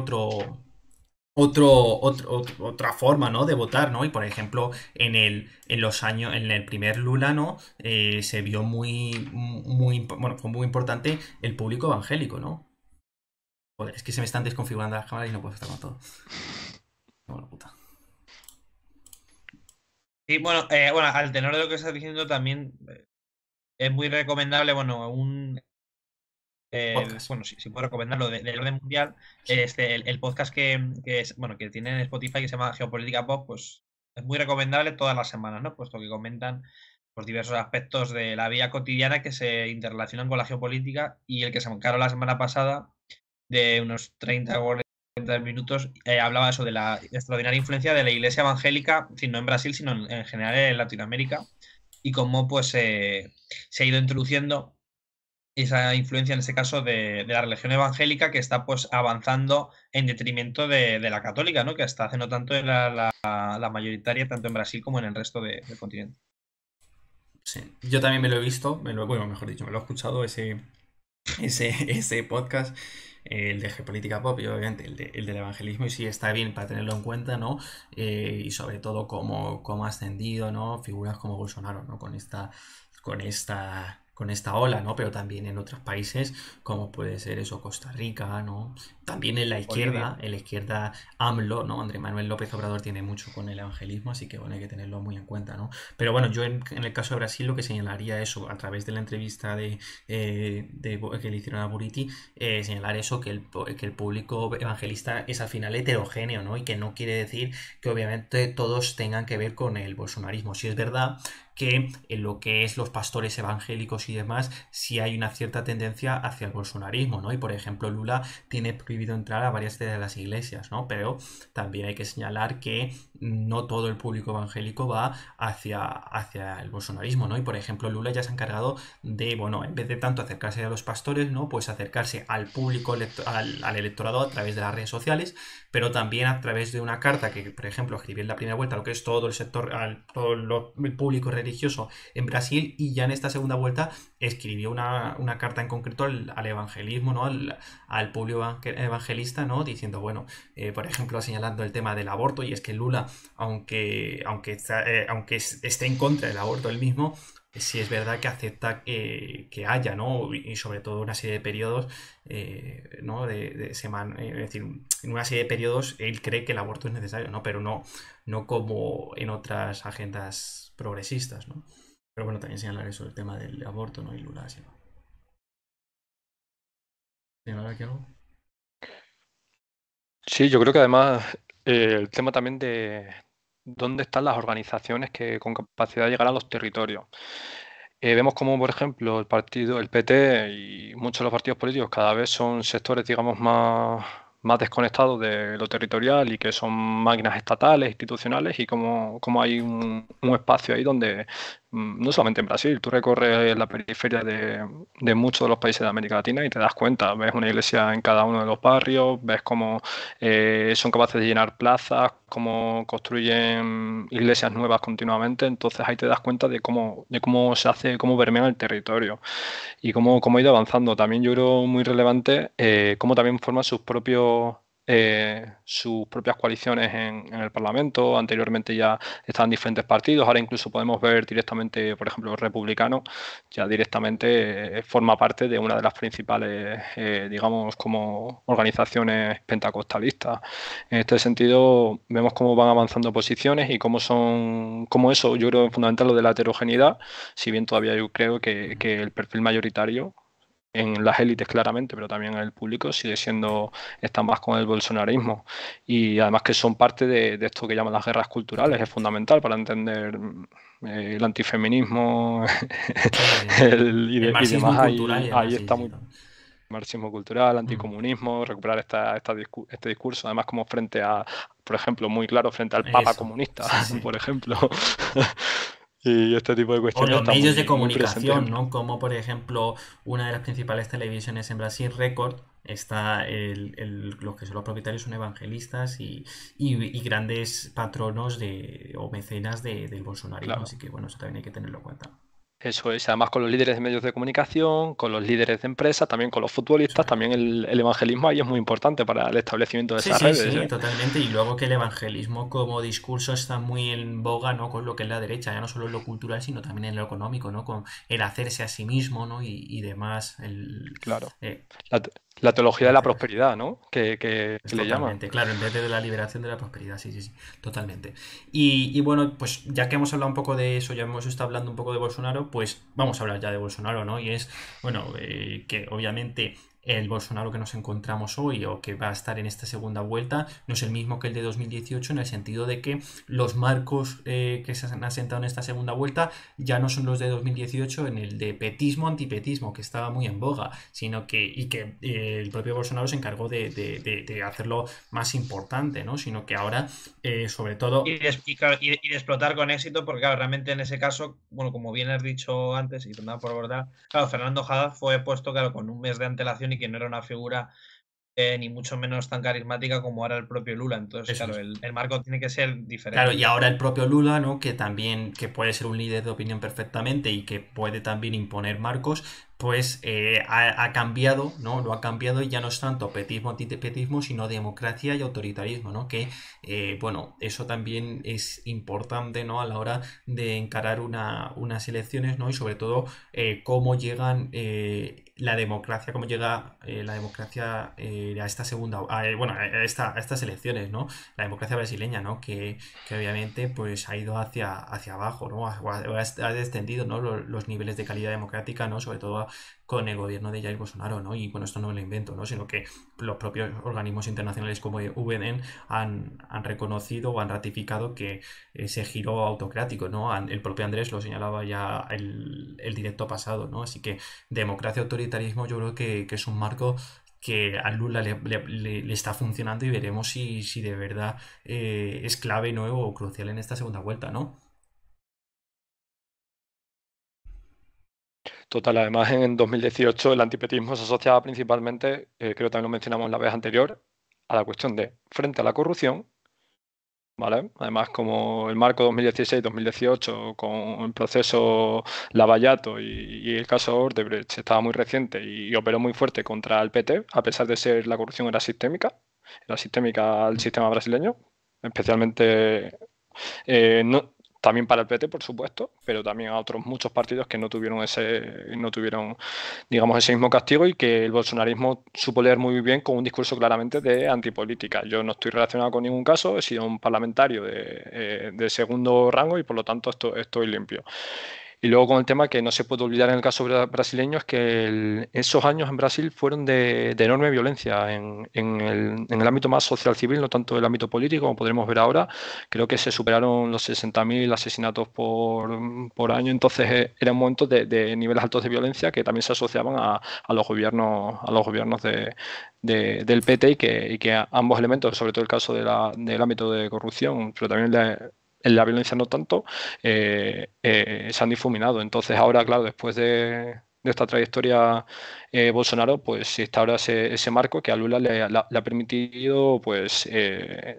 otra forma, ¿no? De votar, ¿no? Y por ejemplo, en el primer Lula, ¿no? Se vio bueno, fue muy importante el público evangélico, ¿no? Joder, es que se me están desconfigurando las cámaras y no puedo estar con todo. Bueno, puta.
Sí, bueno, al tenor de lo que estás diciendo también es muy recomendable, bueno,
Podcast.
bueno, si puedo recomendarlo, del orden mundial,
Sí.
el podcast bueno, que tiene en Spotify, que se llama Geopolítica Pop, pues es muy recomendable todas las semanas, ¿no? Puesto que comentan pues, diversos aspectos de la vida cotidiana que se interrelacionan con la geopolítica, y el que se encargó la semana pasada, de unos 30 o 40 minutos, hablaba eso de la extraordinaria influencia de la iglesia evangélica, no en Brasil, sino en general en Latinoamérica, y cómo pues se ha ido introduciendo esa influencia en este caso de la religión evangélica que está pues avanzando en detrimento de la católica, ¿no? Que hasta hace no tanto era la mayoritaria tanto en Brasil como en el resto del continente.
Sí. Yo también me lo he visto, bueno, mejor dicho, me lo he escuchado ese podcast, el de Geopolítica Pop y obviamente el del evangelismo, y sí está bien para tenerlo en cuenta, ¿no? Y sobre todo cómo ha ascendido, ¿no? Figuras como Bolsonaro, ¿no? Con esta ola, ¿no? Pero también en otros países, como puede ser eso, Costa Rica, ¿no? También en la izquierda AMLO, ¿no? Andrés Manuel López Obrador tiene mucho con el evangelismo, así que bueno, hay que tenerlo muy en cuenta, ¿no? Pero bueno, yo en el caso de Brasil lo que señalaría eso, a través de la entrevista que le hicieron a Buriti, señalar eso, que el público evangelista es al final heterogéneo, ¿no? Y que no quiere decir que obviamente todos tengan que ver con el bolsonarismo. Si es verdad que en lo que es los pastores evangélicos y demás, sí hay una cierta tendencia hacia el bolsonarismo, ¿no? Y por ejemplo, Lula tiene prohibido entrar a varias de las iglesias, ¿no? Pero también hay que señalar que no todo el público evangélico va hacia el bolsonarismo, ¿no? Y por ejemplo, Lula ya se ha encargado de, bueno, en vez de tanto acercarse a los pastores, ¿no? Pues acercarse al público, al electorado a través de las redes sociales, pero también a través de una carta que, por ejemplo, escribió en la primera vuelta, lo que es todo el sector, el público religioso en Brasil, y ya en esta segunda vuelta escribió una carta en concreto al evangelismo, ¿no? Al público evangelista, ¿no? Diciendo, bueno, por ejemplo, señalando el tema del aborto, y es que Lula, aunque esté en contra del aborto él mismo, sí es verdad que acepta que haya, ¿no? Y sobre todo una serie de periodos, ¿no? De semana, es decir, en una serie de periodos él cree que el aborto es necesario, ¿no? Pero no como en otras agendas progresistas, ¿no? Pero bueno, también señalar eso, el tema del aborto, ¿no? Y Lula, ¿sí? ¿Señalar aquí algo?
Sí, yo creo que además el tema también de dónde están las organizaciones que con capacidad de llegar a los territorios. Vemos como, por ejemplo, el PT y muchos de los partidos políticos cada vez son sectores, digamos, más desconectados de lo territorial y que son máquinas estatales, institucionales, y como hay un espacio ahí donde, no solamente en Brasil, tú recorres la periferia de muchos de los países de América Latina y te das cuenta, ves una iglesia en cada uno de los barrios, ves cómo son capaces de llenar plazas, cómo construyen iglesias nuevas continuamente. Entonces ahí te das cuenta de cómo se hace, cómo permean el territorio y cómo ha ido avanzando. También yo creo muy relevante cómo también forman sus propias coaliciones en el Parlamento. Anteriormente ya estaban diferentes partidos, ahora incluso podemos ver directamente, por ejemplo, los republicanos ya directamente forma parte de una de las principales, digamos, como organizaciones pentecostalistas. En este sentido, vemos cómo van avanzando posiciones y cómo eso, yo creo, es fundamental lo de la heterogeneidad, si bien todavía yo creo que el perfil mayoritario en las élites claramente, pero también en el público está más con el bolsonarismo, y además que son parte de esto que llaman las guerras culturales. Es fundamental para entender el antifeminismo y
El marxismo
demás.
cultural y demás,
Ahí
sí,
está
sí.
muy marxismo cultural, anticomunismo, recuperar este discurso, además como frente a, por ejemplo, muy claro, frente al Papa
Eso,
comunista,
sí, sí.
por ejemplo. Y este tipo de
O
cuestiones
los
están
medios de
muy presentes
comunicación, ¿no? Como por ejemplo una de las principales televisiones en Brasil, Record, está los que son los propietarios son evangelistas y grandes patronos o mecenas del bolsonarismo,
Claro.
así que bueno, eso también hay que tenerlo en cuenta.
Eso es, además con los líderes de medios de comunicación, con los líderes de empresas, también con los
Eso
futbolistas,
es.
también el evangelismo ahí es muy importante para el establecimiento de
Sí,
esas
sí,
redes,
sí,
¿eh?
totalmente. Y luego que el evangelismo como discurso está muy en boga, ¿no? Con lo que es la derecha, ya no solo en lo cultural, sino también en lo económico, ¿no? Con el hacerse a sí mismo, ¿no? Y demás.
Claro.
Eh,
La, la teología de la
Entonces,
prosperidad, ¿no? Que le llaman.
totalmente, claro, en vez de la liberación de la prosperidad, sí, sí, sí, totalmente. Y bueno, pues ya que hemos hablado un poco de eso, ya hemos estado hablando un poco de Bolsonaro, pues vamos a hablar ya de Bolsonaro, ¿no? Y es, bueno, que obviamente el Bolsonaro que nos encontramos hoy o que va a estar en esta segunda vuelta no es el mismo que el de 2018, en el sentido de que los marcos que se han asentado en esta segunda vuelta ya no son los de 2018 en el de petismo, antipetismo, que estaba muy en boga, sino que, el propio Bolsonaro se encargó de hacerlo más importante, ¿no? Sino que ahora, sobre todo...
Claro, y de explotar con éxito, porque claro, realmente en ese caso, bueno, como bien has dicho antes, y perdón por abordar, claro, Fernando Haddad fue puesto, claro, con un mes de antelación y que no era una figura ni mucho menos tan carismática como era el propio Lula. Entonces,
Eso
claro,
es.
el marco tiene que ser
Claro, y
diferente.
ahora el propio Lula, ¿no? Que también que puede ser un líder de opinión perfectamente y que puede también imponer marcos, pues ha cambiado, ¿no? Lo ha cambiado y ya no es tanto petismo, antipetismo, sino democracia y autoritarismo, ¿no? Que, bueno, eso también es importante, ¿no? A la hora de encarar unas elecciones, ¿no? Y sobre todo cómo llegan la democracia, cómo llega la democracia a esta segunda, bueno, a estas elecciones, ¿no? La democracia brasileña, ¿no? Que obviamente pues ha ido hacia abajo, ¿no? Ha descendido, ¿no? Los niveles de calidad democrática, ¿no? Sobre todo con el gobierno de Jair Bolsonaro, ¿no? Y bueno, esto no me lo invento, ¿no? Sino que los propios organismos internacionales como UN han reconocido o han ratificado que ese giro autocrático, ¿no? El propio Andrés lo señalaba ya el directo pasado, ¿no? Así que democracia, autoritarismo, yo creo que es un marco que a Lula le está funcionando y veremos si de verdad es clave, ¿no? O crucial en esta segunda vuelta, ¿no?
Total, además en 2018 el antipetismo se asociaba principalmente, creo que también lo mencionamos la vez anterior, a la cuestión de frente a la corrupción, ¿vale? Además, como el marco 2016-2018 con el proceso Lavallato y el caso Odebrecht estaba muy reciente y operó muy fuerte contra el PT, a pesar de ser la corrupción era sistémica al sistema brasileño, especialmente también para el PT, por supuesto, pero también a otros muchos partidos que no tuvieron, digamos, ese mismo castigo y que el bolsonarismo supo leer muy bien con un discurso claramente de antipolítica. Yo no estoy relacionado con ningún caso, he sido un parlamentario de segundo rango y por lo tanto estoy limpio. Y luego con el tema que no se puede olvidar en el caso brasileño es que esos años en Brasil fueron de enorme violencia en el ámbito más social civil, no tanto el ámbito político, como podremos ver ahora. Creo que se superaron los 60.000 asesinatos por año, entonces eran momentos de niveles altos de violencia que también se asociaban a los gobiernos del PT y que ambos elementos, sobre todo el caso del ámbito de corrupción, pero también en la violencia no tanto, se han difuminado. Entonces ahora, claro, después de esta trayectoria Bolsonaro, pues se instaura ese marco que a Lula le ha permitido pues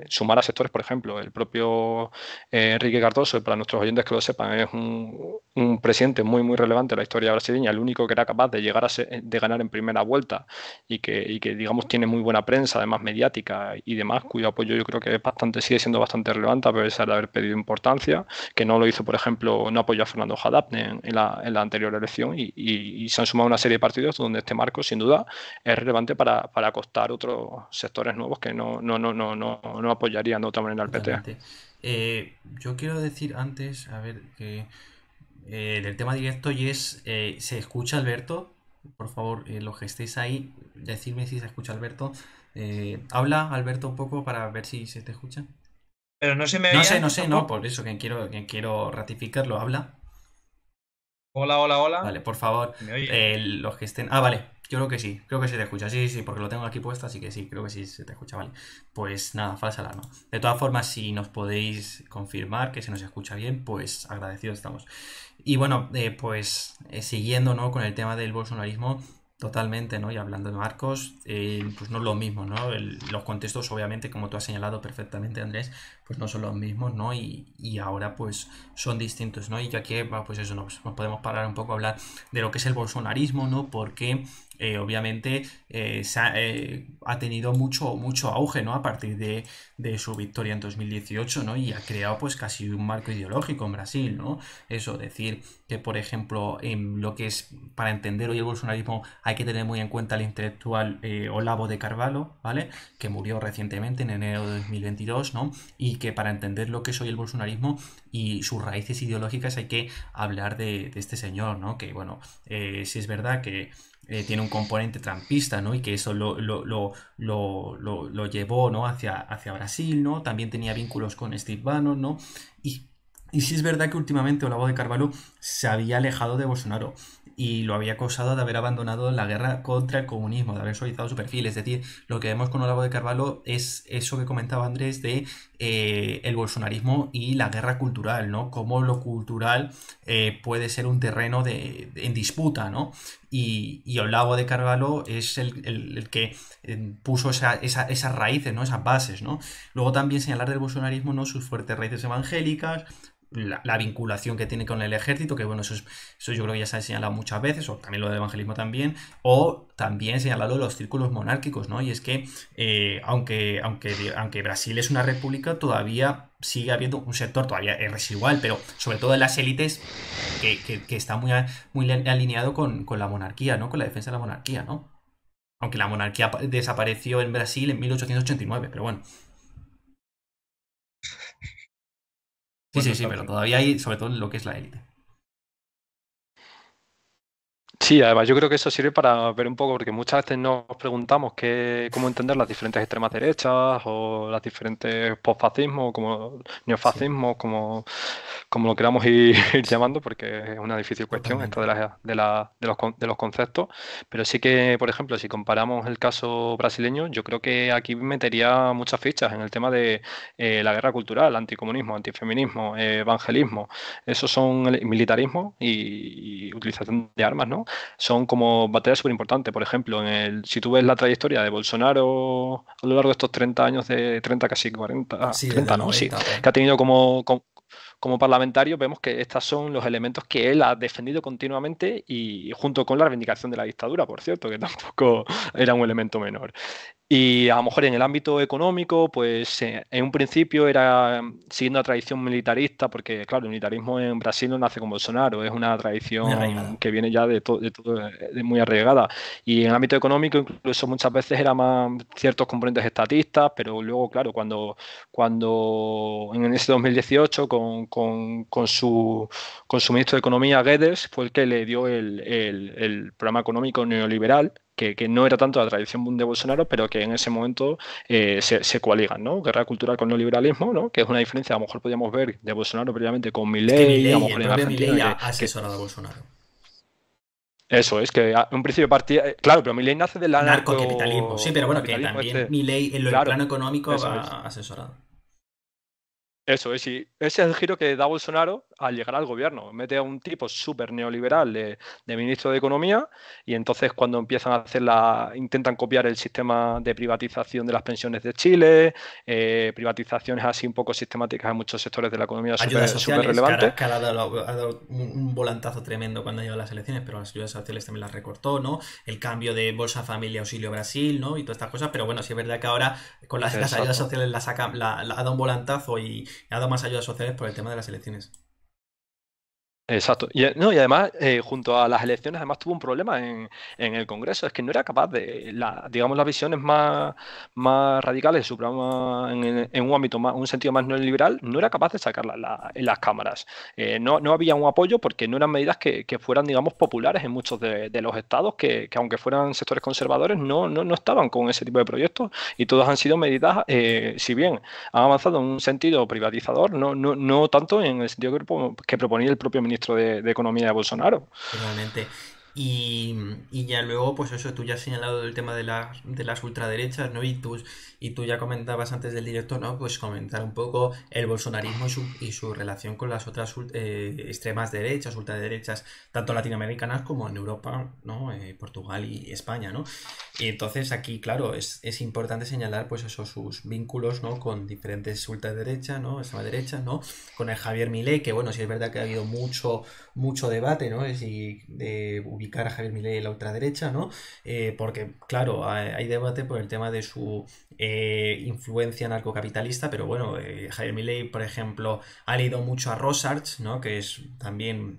sumar a sectores, por ejemplo, el propio Enrique Cardoso, para nuestros oyentes que lo sepan, es un presidente muy muy relevante en la historia brasileña, el único que era capaz de llegar de ganar en primera vuelta y que digamos tiene muy buena prensa, además mediática y demás, cuyo apoyo yo creo que sigue siendo bastante relevante a pesar de haber perdido importancia, que no lo hizo, por ejemplo, no apoyó a Fernando Haddad en la anterior elección y se han sumado una serie de partidos donde este marco sin duda es relevante para acostar otros sectores nuevos que no apoyarían de otra manera al PT.
Totalmente. Yo quiero decir antes, a ver, que del tema directo y es, ¿se escucha Alberto? Por favor, los que estéis ahí, decidme si se escucha Alberto. Habla Alberto un poco para ver si se te escucha.
Pero no se me
No
oye
sé, no
antes
sé, no,
tampoco.
por eso que quiero ratificarlo. Habla.
Hola, hola, hola.
Vale, por favor,
¿Me oye?
los que estén... Ah, vale, yo creo que sí, creo que se te escucha. Sí, sí, porque lo tengo aquí puesto, así que sí, creo que sí se te escucha, vale. Pues nada, falsa alarma. De todas formas, si nos podéis confirmar que se nos escucha bien, pues agradecidos estamos. Y bueno, pues siguiendo, ¿no? Con el tema del bolsonarismo, totalmente, ¿no? Y hablando de marcos, pues no es lo mismo, ¿no? Los contextos, obviamente, como tú has señalado perfectamente, Andrés, pues no son los mismos, ¿no? Y ahora, pues son distintos, ¿no? Y ya que, pues eso, nos podemos parar un poco a hablar de lo que es el bolsonarismo, ¿no? Porque obviamente ha tenido mucho auge, ¿no? A partir de su victoria en 2018, ¿no? Y ha creado pues casi un marco ideológico en Brasil, ¿no? Eso, decir que, por ejemplo, en lo que es, para entender hoy el bolsonarismo, hay que tener muy en cuenta al intelectual Olavo de Carvalho, ¿vale? Que murió recientemente en enero de 2022, ¿no? Y que para entender lo que es hoy el bolsonarismo y sus raíces ideológicas hay que hablar de este señor, ¿no? Que, bueno, sí es verdad que tiene un componente trampista, ¿no? Y que eso lo llevó, ¿no? Hacia Brasil, ¿no? También tenía vínculos con Steve Bannon, ¿no? Y, y sí es verdad que últimamente Olavo de Carvalho se había alejado de Bolsonaro y lo había acusado de haber abandonado la guerra contra el comunismo, de haber suavizado su perfil. Es decir, lo que vemos con Olavo de Carvalho es eso que comentaba Andrés de el bolsonarismo y la guerra cultural, ¿no? Cómo lo cultural puede ser un terreno en disputa, ¿no? Y Olavo de Carvalho es el que puso esas raíces, ¿no? Esas bases, ¿no? Luego también señalar del bolsonarismo, ¿no? Sus fuertes raíces evangélicas, la vinculación que tiene con el ejército, que bueno, eso yo creo que ya se ha señalado muchas veces, o también lo del evangelismo también, o también señalarlo de los círculos monárquicos, ¿no? Y es que aunque Brasil es una república, todavía sigue habiendo un sector, todavía es residual, pero sobre todo en las élites, que está muy alineado con la monarquía, ¿no? Con la defensa de la monarquía, ¿no? Aunque la monarquía desapareció en Brasil en 1889, pero bueno. Sí,
Bueno,
sí, sí, pero todavía hay, sobre todo en lo que es la élite.
Sí, además yo creo que eso sirve para ver un poco, porque muchas veces nos preguntamos cómo entender las diferentes extremas derechas o las diferentes postfascismos, como
Sí,
neofascismos, como lo queramos ir, ir llamando, porque es una difícil cuestión esto
totalmente.
de los conceptos. Pero sí que, por ejemplo, si comparamos el caso brasileño, yo creo que aquí metería muchas fichas en el tema de la guerra cultural, anticomunismo, antifeminismo, evangelismo. Esos son el militarismo y utilización de armas, ¿no? Son como batallas súper importantes. Por ejemplo, si tú ves la trayectoria de Bolsonaro a lo largo de estos 30 años, de 30 casi 40,
Sí, desde
30,
el
¿no? Sí,
90 por ahí.
que ha tenido como parlamentario, vemos que estos son los elementos que él ha defendido continuamente y junto con la reivindicación de la dictadura, por cierto, que tampoco era un elemento menor. Y a lo mejor en el ámbito económico, pues en un principio era siguiendo la tradición militarista, porque claro, el militarismo en Brasil no nace con Bolsonaro, es una
Muy
tradición
arraigada.
que viene ya de muy arraigada. Y en el ámbito económico, incluso muchas veces era más ciertos componentes estatistas, pero luego, claro, cuando en ese 2018, con su ministro de Economía, Guedes, fue el que le dio el programa económico neoliberal que no era tanto la tradición de Bolsonaro, pero que en ese momento se coaligan, ¿no? Guerra cultural con neoliberalismo, ¿no? Que es una diferencia, a lo mejor podríamos ver de Bolsonaro previamente con
Es que
Milei, a lo
Milei, el
mejor en
propio
Argentina,
Milei ha
que
asesorado a Bolsonaro.
eso es, que en un principio partía, claro, pero Milei nace del
Narcocapitalismo, sí, pero bueno, que
anarcocapitalismo
también
este,
Milei en el
claro,
plano económico
eso es.
ha asesorado.
Eso es, y ese es el giro que da Bolsonaro al llegar al gobierno. Mete a un tipo súper neoliberal de ministro de Economía y entonces cuando empiezan a intentan copiar el sistema de privatización de las pensiones de Chile, privatizaciones así un poco sistemáticas en muchos sectores de la economía
Ayudas
súper súper
sociales, que
relevantes.
ahora, ha dado un volantazo tremendo cuando han llegado las elecciones, pero las ayudas sociales también las recortó, ¿no? El cambio de Bolsa Familia Auxilio Brasil, ¿no? Y todas estas cosas, pero bueno, sí es verdad que ahora con las ayudas
Exacto.
sociales ha dado un volantazo y ha dado más ayudas sociales por el tema de las elecciones.
Exacto. No, y además, junto a las elecciones, además tuvo un problema en el Congreso, es que no era capaz digamos, las visiones más radicales de su programa en un ámbito más, un sentido más neoliberal, no era capaz de sacarlas en las cámaras. No había un apoyo porque no eran medidas que fueran, digamos, populares en muchos de los estados, que aunque fueran sectores conservadores, no estaban con ese tipo de proyectos y todas han sido medidas, si bien han avanzado en un sentido privatizador, no tanto en el sentido que proponía el propio ministro de Economía de Bolsonaro.
Totalmente. Y ya luego, pues eso, tú ya has señalado el tema de las ultraderechas, ¿no? Y tú ya comentabas antes del directo, ¿no? Pues comentar un poco el bolsonarismo y su relación con las otras extremas derechas, ultraderechas, tanto latinoamericanas como en Europa, ¿no? Portugal y España, ¿no? Y entonces aquí, claro, es importante señalar, pues eso, sus vínculos, ¿no? Con diferentes ultraderechas, ¿no? Extrema derecha, ¿no? Con el Javier Milei, que bueno, sí es verdad que ha habido mucho debate, ¿no? Es de ubicar a Javier Milei en la ultraderecha, ¿no? Porque, claro, hay debate por el tema de su influencia narcocapitalista, pero bueno, Javier Milei, por ejemplo, ha leído mucho a Rorschach, ¿no? Que es también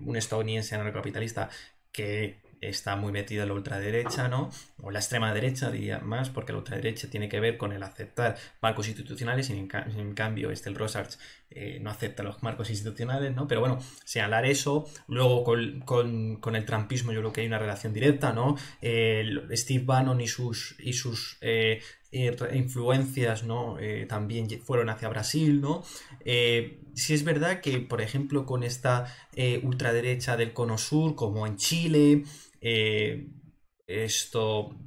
un estadounidense narcocapitalista que está muy metida en la ultraderecha, ¿no? O la extrema derecha, diría más, porque la ultraderecha tiene que ver con el aceptar marcos institucionales y en cambio el Rosarch no acepta los marcos institucionales, ¿no? Pero bueno, señalar eso, luego con el trumpismo yo creo que hay una relación directa, ¿no? Steve Bannon y sus influencias, ¿no? También fueron hacia Brasil, ¿no? Sí es verdad que, por ejemplo, con esta ultraderecha del Cono Sur, como en Chile,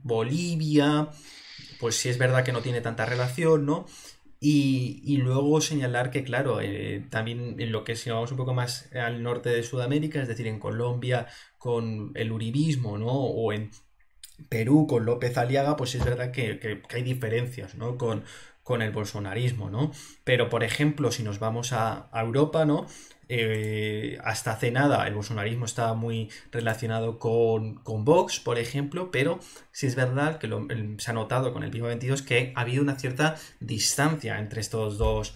Bolivia, pues sí es verdad que no tiene tanta relación, ¿no? Y luego señalar que, claro, también en lo que si vamos un poco más al norte de Sudamérica, es decir, en Colombia con el uribismo, ¿no? O en Perú con López Aliaga, pues es verdad que hay diferencias, ¿no? Con el bolsonarismo, ¿no? Pero, por ejemplo, si nos vamos a Europa, ¿no? Hasta hace nada el bolsonarismo estaba muy relacionado con Vox, por ejemplo, pero sí es verdad que se ha notado con el Viva 22 que ha habido una cierta distancia entre estos dos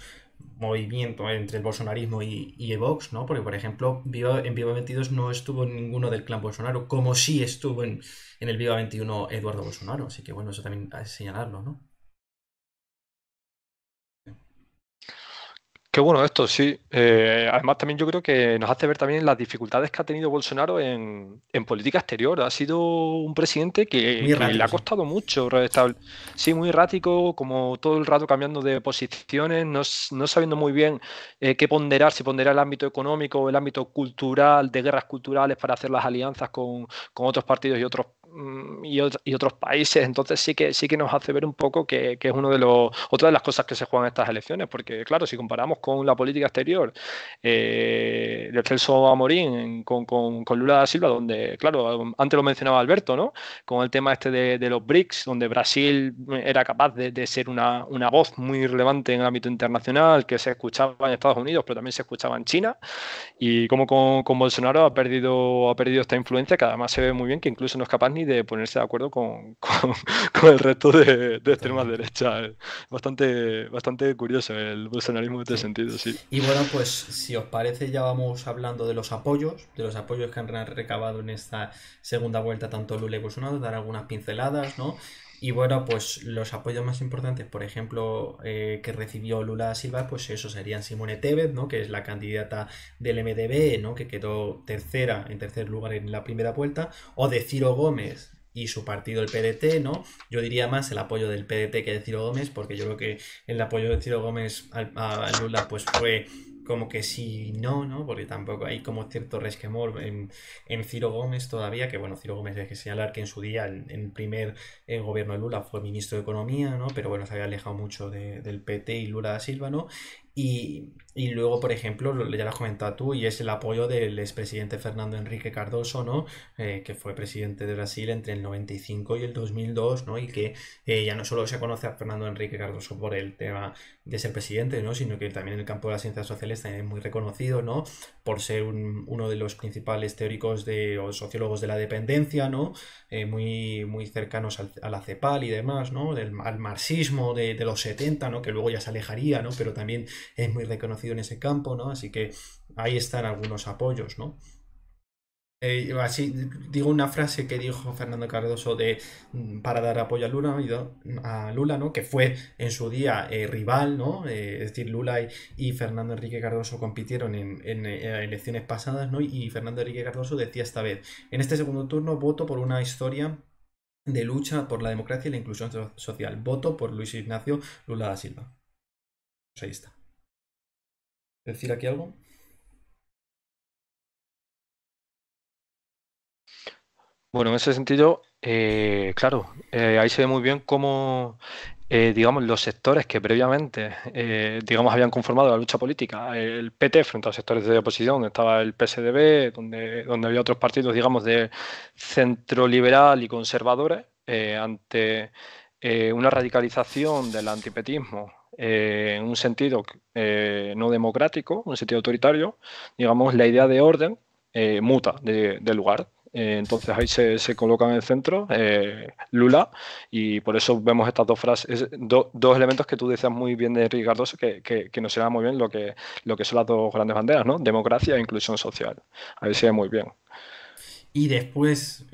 movimientos, entre el bolsonarismo y Vox, ¿no? Porque, por ejemplo, en Viva 22 no estuvo ninguno del clan Bolsonaro, como sí estuvo en el Viva 21 Eduardo Bolsonaro, así que bueno, eso también hay que señalarlo, ¿no?
Qué bueno esto, sí. Además, también yo creo que nos hace ver también las dificultades que ha tenido Bolsonaro en política exterior. Ha sido un presidente
Muy
que le
errático,
ha
sí.
costado mucho Sí, muy errático, como todo el rato cambiando de posiciones, no sabiendo muy bien qué ponderar, si ponderar el ámbito económico o el ámbito cultural, de guerras culturales para hacer las alianzas con otros partidos y otros países. Entonces sí que nos hace ver un poco que es otra de las cosas que se juegan en estas elecciones, porque claro, si comparamos con la política exterior de Celso Amorín con Lula da Silva, donde, claro, antes lo mencionaba Alberto, ¿no? Con el tema este de los BRICS, donde Brasil era capaz de ser una voz muy relevante en el ámbito internacional, que se escuchaba en Estados Unidos, pero también se escuchaba en China. Y como con Bolsonaro ha perdido esta influencia, que además se ve muy bien que incluso no es capaz ni de ponerse de acuerdo con el resto de extrema
Totalmente.
derecha. Bastante curioso el bolsonarismo en este
Sí.
sentido, sí.
Y bueno, pues si os parece, ya vamos hablando de los apoyos que han recabado en esta segunda vuelta tanto Lula y Bolsonaro, dar algunas pinceladas, ¿no? Y bueno, pues los apoyos más importantes, por ejemplo, que recibió Lula da Silva, pues eso serían Simone Tebet, ¿no? Que es la candidata del MDB, ¿no? Que quedó en tercer lugar en la primera vuelta, o de Ciro Gómez y su partido, el PDT, ¿no? Yo diría más el apoyo del PDT que de Ciro Gómez, porque yo creo que el apoyo de Ciro Gómez a Lula pues fue como que sí, no, ¿no? Porque tampoco hay como cierto resquemor en Ciro Gómez todavía, que bueno, Ciro Gómez hay que señalar que en su día, en el primer gobierno de Lula, fue ministro de Economía, ¿no? Pero bueno, se había alejado mucho del PT y Lula da Silva, ¿no? Y luego, por ejemplo, ya lo has comentado tú, y es el apoyo del expresidente Fernando Enrique Cardoso, ¿no? Que fue presidente de Brasil entre el 95 y el 2002, ¿no? Y que ya no solo se conoce a Fernando Enrique Cardoso por el tema de ser presidente, ¿no? Sino que también en el campo de las ciencias sociales también es muy reconocido, ¿no? Por ser uno de los principales teóricos o sociólogos de la dependencia, ¿no? Muy cercanos a la CEPAL y demás, ¿no? Al marxismo de los 70, ¿no? Que luego ya se alejaría, ¿no? Pero también es muy reconocido en ese campo, ¿no? Así que ahí están algunos apoyos, ¿no? Así digo una frase que dijo Fernando Cardoso para dar apoyo a Lula, ¿no? Que fue en su día rival, ¿no? Es decir, Lula y Fernando Enrique Cardoso compitieron en elecciones pasadas, ¿no? Y Fernando Enrique Cardoso decía esta vez: en este segundo turno voto por una historia de lucha por la democracia y la inclusión social. Voto por Luis Ignacio Lula da Silva. Pues ahí está. ¿Decir aquí algo?
Bueno, en ese sentido, claro, ahí se ve muy bien cómo, digamos, los sectores que previamente, digamos, habían conformado la lucha política, el PT frente a los sectores de oposición, donde estaba el PSDB, donde había otros partidos, digamos, de centro liberal y conservadores, ante una radicalización del antipetismo en un sentido no democrático, un sentido autoritario, digamos, la idea de orden muta de lugar. Entonces ahí se coloca en el centro Lula, y por eso vemos estas dos frases, dos elementos que tú decías muy bien de Enrique Cardoso, que nos llevan muy bien lo que son las dos grandes banderas, ¿no? Democracia e inclusión social. Ahí se ve muy bien.
Y después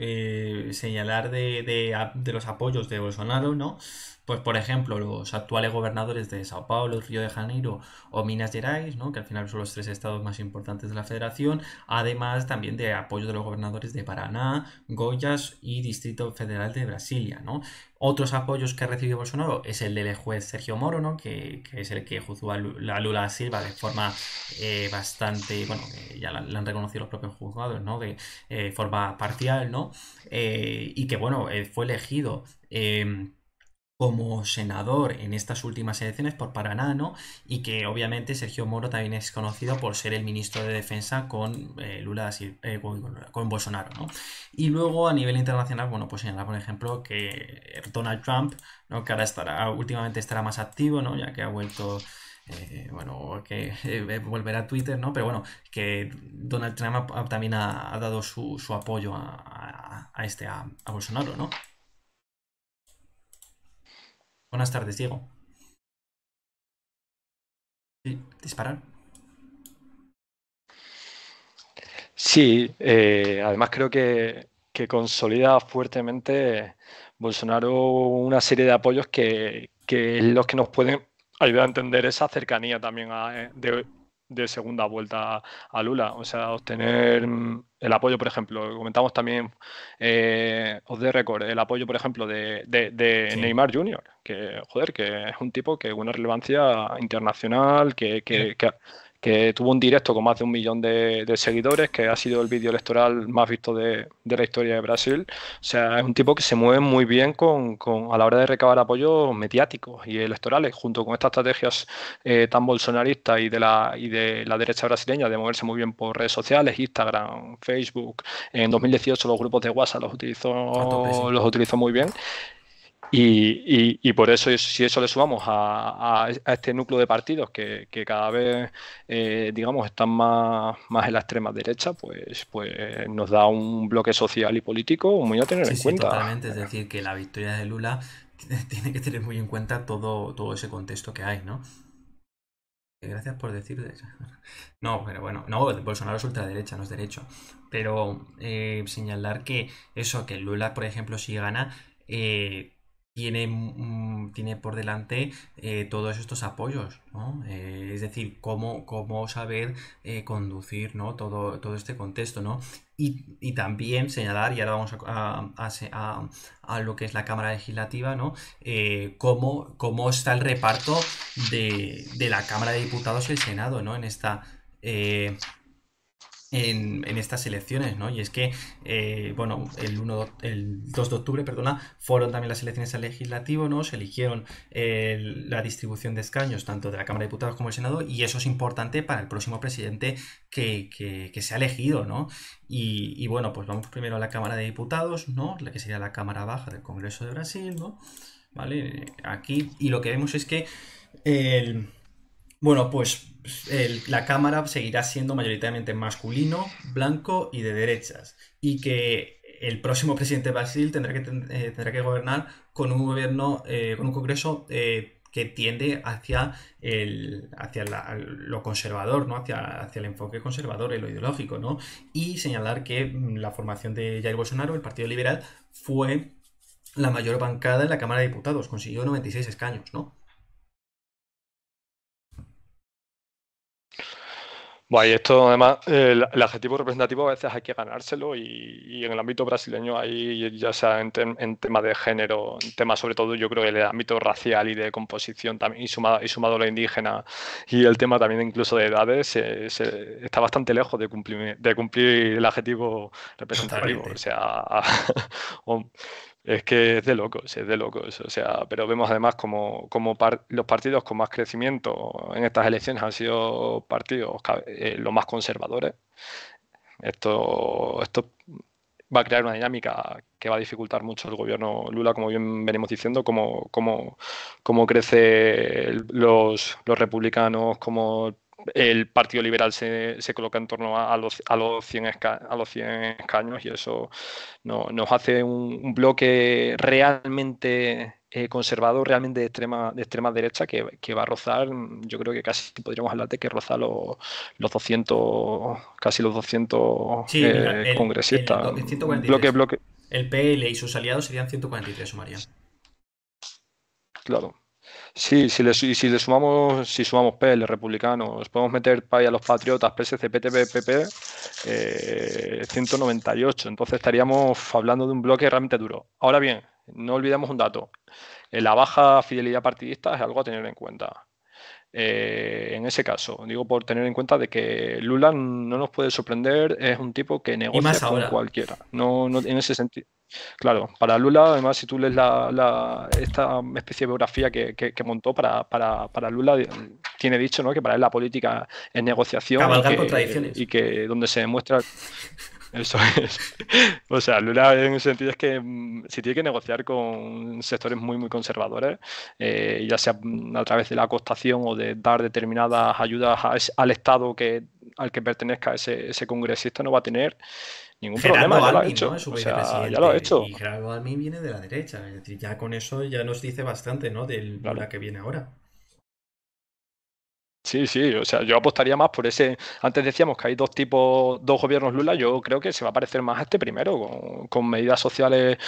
señalar de los apoyos de Bolsonaro, ¿no? Pues por ejemplo, los actuales gobernadores de Sao Paulo, Río de Janeiro o Minas Gerais, ¿no? Que al final son los tres estados más importantes de la federación, además también de apoyo de los gobernadores de Paraná, Goiás y Distrito Federal de Brasilia, ¿no? Otros apoyos que ha recibido Bolsonaro es el del juez Sergio Moro, ¿no? Que es el que juzgó a Lula da Silva de forma bastante, bueno, ya la han reconocido los propios juzgados, ¿no? De forma parcial, ¿no? Y que, bueno, fue elegido como senador en estas últimas elecciones por Paraná, ¿no? Y que obviamente Sergio Moro también es conocido por ser el ministro de Defensa con con Bolsonaro, ¿no? Y luego a nivel internacional, bueno, pues señalar, por ejemplo, que Donald Trump, ¿no? Que ahora últimamente estará más activo, ¿no? Ya que ha vuelto bueno, que volverá a Twitter, ¿no? Pero bueno, que Donald Trump también ha dado su apoyo a Bolsonaro, ¿no? Buenas tardes, Diego. Sí, disparar.
Sí, además creo que consolida fuertemente Bolsonaro una serie de apoyos que es los que nos pueden ayudar a entender esa cercanía también de segunda vuelta a Lula. O sea, obtener el apoyo, por ejemplo, comentamos también off the record, el apoyo, por ejemplo, de
Sí.
Neymar Jr., que, joder, que es un tipo que una relevancia internacional, que tuvo un directo con más de 1 millón de seguidores, que ha sido el vídeo electoral más visto de la historia de Brasil. O sea, es un tipo que se mueve muy bien a la hora de recabar apoyos mediáticos y electorales, junto con estas estrategias tan bolsonaristas y de la derecha brasileña de moverse muy bien por redes sociales, Instagram, Facebook. En 2018 los grupos de WhatsApp los
A tope, sí.
utilizó muy bien. Y por eso, si eso le sumamos a este núcleo de partidos que cada vez, digamos, están más en la extrema derecha, pues nos da un bloque social y político muy a tener
Sí,
en
sí,
cuenta.
totalmente. Es decir, que la victoria de Lula tiene que tener muy en cuenta todo ese contexto que hay, ¿no? Gracias por decir eso. No, pero bueno, no, Bolsonaro es ultraderecha, no es derecho. Pero señalar que eso, que Lula, por ejemplo, si gana, tiene por delante todos estos apoyos, ¿no? Es decir, cómo saber conducir, ¿no? Todo este contexto, ¿no? Y también señalar, y ahora vamos a lo que es la Cámara Legislativa, ¿no? Cómo está el reparto de la Cámara de Diputados y el Senado, ¿no? Eh, en estas elecciones, ¿no? Y es que, bueno, el 2 de octubre, perdona, fueron también las elecciones al legislativo, ¿no? Se eligieron la distribución de escaños tanto de la Cámara de Diputados como del Senado y eso es importante para el próximo presidente que se ha elegido, ¿no? Y bueno, pues vamos primero a la Cámara de Diputados, ¿no? La que sería la Cámara Baja del Congreso de Brasil, ¿no? ¿Vale? Aquí, y lo que vemos es que el bueno, pues la Cámara seguirá siendo mayoritariamente masculino, blanco y de derechas. Y que el próximo presidente de Brasil tendrá que gobernar con un gobierno, con un Congreso que tiende hacia lo conservador, ¿no? Hacia el enfoque conservador y lo ideológico, ¿no? Y señalar que la formación de Jair Bolsonaro, el Partido Liberal, fue la mayor bancada en la Cámara de Diputados, consiguió 96 escaños, ¿no?
Bueno, y esto además, el adjetivo representativo a veces hay que ganárselo y en el ámbito brasileño hay, ya sea en temas de género, en temas sobre todo yo creo que en el ámbito racial y de composición también, y sumado lo indígena y el tema también incluso de edades, está bastante lejos de cumplir el adjetivo representativo. O
Totalmente.
sea, es que es de locos, o sea, pero vemos además como los partidos con más crecimiento en estas elecciones han sido partidos los más conservadores. Esto va a crear una dinámica que va a dificultar mucho el gobierno Lula, como bien venimos diciendo, cómo crece los republicanos, cómo el Partido Liberal se coloca en torno a los 100 escaños, y eso nos hace un bloque realmente conservador, realmente de extrema derecha, que va a rozar, yo creo que casi podríamos hablar de que roza los 200, casi los 200
Sí, mira,
congresistas.
el 143.
Bloque.
El PL y sus aliados serían 143, sumarían.
Claro. Sí, si sumamos PL, republicanos, podemos meter PAI a los patriotas, PSC, PTP, PP, 198. Entonces estaríamos hablando de un bloque realmente duro. Ahora bien, no olvidemos un dato. La baja fidelidad partidista es algo a tener en cuenta. En ese caso, digo por tener en cuenta de que Lula no nos puede sorprender, es un tipo que
Y
negocia
más
con
ahora.
cualquiera. No, en ese sentido. Claro, para Lula, además, si tú lees esta especie de biografía que montó para Lula, tiene dicho, ¿no?, que para él la política es negociación
Cabalgar contradicciones.
y que donde se demuestra. Eso es. O sea, Lula en ese sentido es que si tiene que negociar con sectores muy, muy conservadores, ya sea a través de la costación o de dar determinadas ayudas al Estado al que pertenezca ese congresista, no va a tener ningún problema,
Gerardo
ya lo ha
Alvin, ¿no?
hecho.
Es su
O sea, ya lo ha
vicepresidente.
hecho.
Y Gerardo Alvin viene de la derecha. Es decir, ya con eso ya nos dice bastante, ¿no? Del
Claro.
Lula que viene ahora.
Sí, o sea, yo apostaría más por ese. Antes decíamos que hay dos gobiernos Lula. Yo creo que se va a parecer más a este primero, con medidas sociales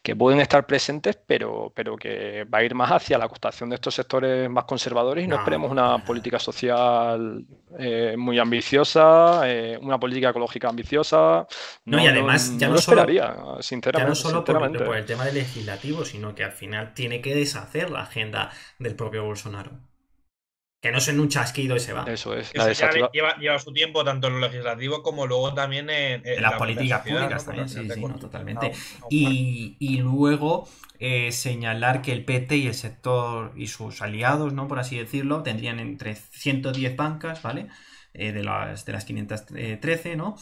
que pueden estar presentes, pero que va a ir más hacia la cooptación de estos sectores más conservadores, y no esperemos
No,
una
para nada.
política social muy ambiciosa, una política ecológica ambiciosa.
No, y además,
No lo esperaría,
ya no
sinceramente.
solo por el tema del legislativo, sino que al final tiene que deshacer la agenda del propio Bolsonaro. Que no es en un chasquido y se va.
Eso es.
Eso ya lleva su tiempo, tanto en lo legislativo como luego también en
las
la
políticas
propia sociedad,
públicas
¿no?
también,
Porque
sí, no, totalmente.
no,
Y luego señalar que el PT y el sector y sus aliados, ¿no?, por así decirlo, tendrían entre 110 bancas, ¿vale? De las 513, ¿no?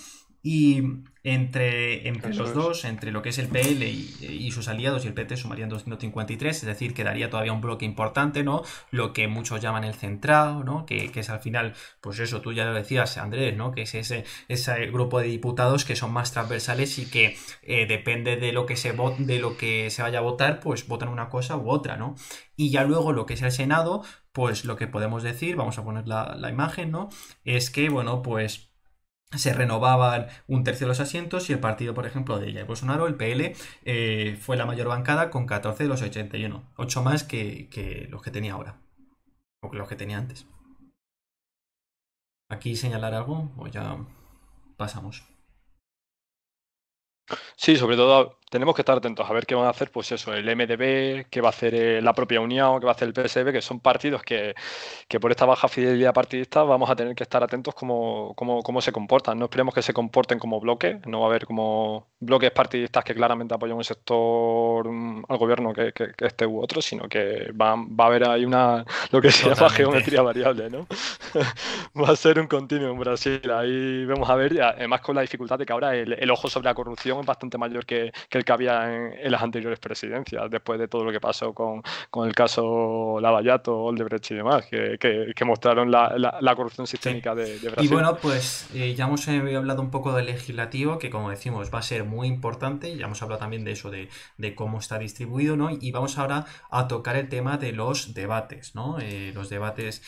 Y entre los dos, entre lo que es el PL y sus aliados y el PT, sumarían 253, es decir, quedaría todavía un bloque importante, ¿no? Lo que muchos llaman el centrado, ¿no? Que es al final, pues eso, tú ya lo decías, Andrés, ¿no? Que es ese grupo de diputados que son más transversales y que depende de lo que se vaya a votar, pues votan una cosa u otra, ¿no? Y ya luego lo que es el Senado, pues lo que podemos decir, vamos a poner la imagen, ¿no? Es que, bueno, pues se renovaban un tercio de los asientos y el partido, por ejemplo, de Jair Bolsonaro, el PL, fue la mayor bancada con 14 de los 81. 8 más que los que tenía ahora. O que los que tenía antes. ¿Aquí señalar algo o ya pasamos?
Sí, sobre todo tenemos que estar atentos a ver qué van a hacer, pues eso, el MDB, qué va a hacer la propia Unión, qué va a hacer el PSB, que son partidos que por esta baja fidelidad partidista vamos a tener que estar atentos cómo se comportan. No esperemos que se comporten como bloques, no va a haber como bloques partidistas que claramente apoyan un sector al gobierno que este u otro, sino que va a haber ahí lo que se llama geometría variable, ¿no? Va a ser un continuo en Brasil. Ahí vamos a ver, además con la dificultad de que ahora el ojo sobre la corrupción es bastante mayor que el que había en las anteriores presidencias, después de todo lo que pasó con el caso Lavallato, Odebrecht y demás, que mostraron la corrupción sistémica de Brasil.
Y bueno, pues ya hemos hablado un poco del legislativo, que como decimos va a ser muy importante, ya hemos hablado también de eso, de cómo está distribuido, ¿no? Y vamos ahora a tocar el tema de los debates, ¿no? Los debates,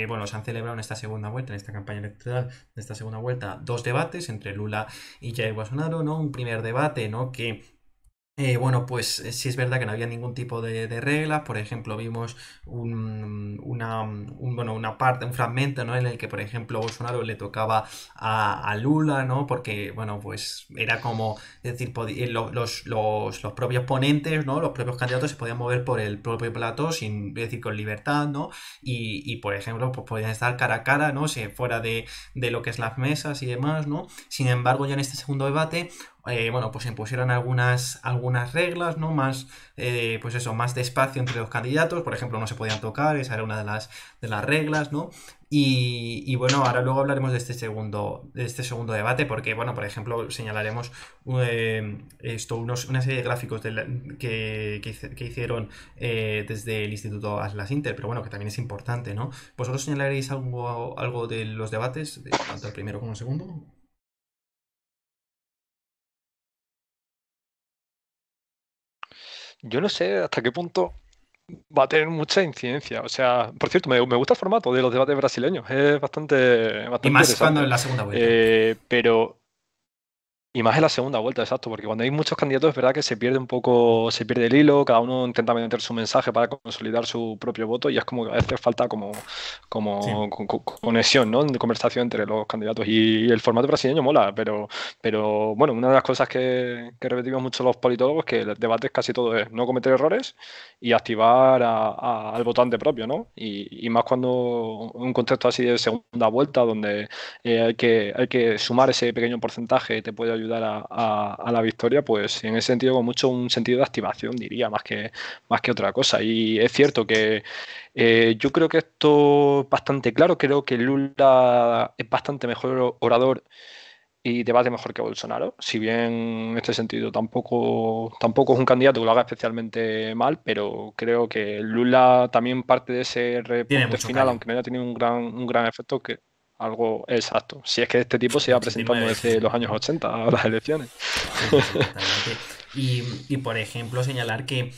bueno, se han celebrado en esta segunda vuelta, en esta campaña electoral de esta segunda vuelta, 2 debates entre Lula y Jair Bolsonaro, ¿no? Un primer debate, ¿no?, que bueno, pues sí es verdad que no había ningún tipo de reglas. Por ejemplo, vimos un fragmento, ¿no?, en el que, por ejemplo, Bolsonaro le tocaba a Lula, ¿no? Porque, bueno, pues era como, es decir, los propios ponentes, ¿no?, los propios candidatos se podían mover por el propio plató sin, es decir, con libertad, ¿no? Y por ejemplo, pues podían estar cara a cara, ¿no?, fuera de lo que es las mesas y demás, ¿no? Sin embargo, ya en este segundo debate bueno, pues se impusieran algunas reglas, ¿no? Más, pues eso, más de espacio entre los candidatos, por ejemplo, no se podían tocar, esa era una de las reglas, ¿no? Y bueno, ahora luego hablaremos de este segundo debate, porque, bueno, por ejemplo, señalaremos una serie de gráficos que hicieron desde el Instituto Atlas Inter, pero bueno, que también es importante, ¿no? ¿Vosotros señalaréis algo de los debates, tanto el primero como el segundo?
Yo no sé hasta qué punto va a tener mucha incidencia. O sea, por cierto, me gusta el formato de los debates brasileños. Es bastante,
Y
bastante
más cuando
interesante.
en la segunda vuelta.
Pero y más en la segunda vuelta, exacto, porque cuando hay muchos candidatos es verdad que se pierde un poco, se pierde el hilo, cada uno intenta meter su mensaje para consolidar su propio voto y es como que a veces falta
Sí.
conexión, ¿no? De conversación entre los candidatos. Y el formato brasileño mola, pero bueno, una de las cosas que repetimos mucho los politólogos es que el debate casi todo es no cometer errores y activar al votante propio, ¿no? Y más cuando un contexto así de segunda vuelta donde hay que sumar ese pequeño porcentaje te puede ayudar a la victoria, pues en ese sentido con mucho un sentido de activación, diría, más que otra cosa. Y es cierto que yo creo que esto es bastante claro, creo que Lula es bastante mejor orador y debate mejor que Bolsonaro, si bien en este sentido tampoco es un candidato que lo haga especialmente mal, pero creo que Lula también parte de ese
Tiene
repunte
mucho
final,
callo.
aunque no haya tenido un gran efecto, que algo exacto. Si es que este tipo se iba presentando
89,
desde los años
89.
80 a las elecciones.
Sí, sí, sí, totalmente. Y por ejemplo, señalar que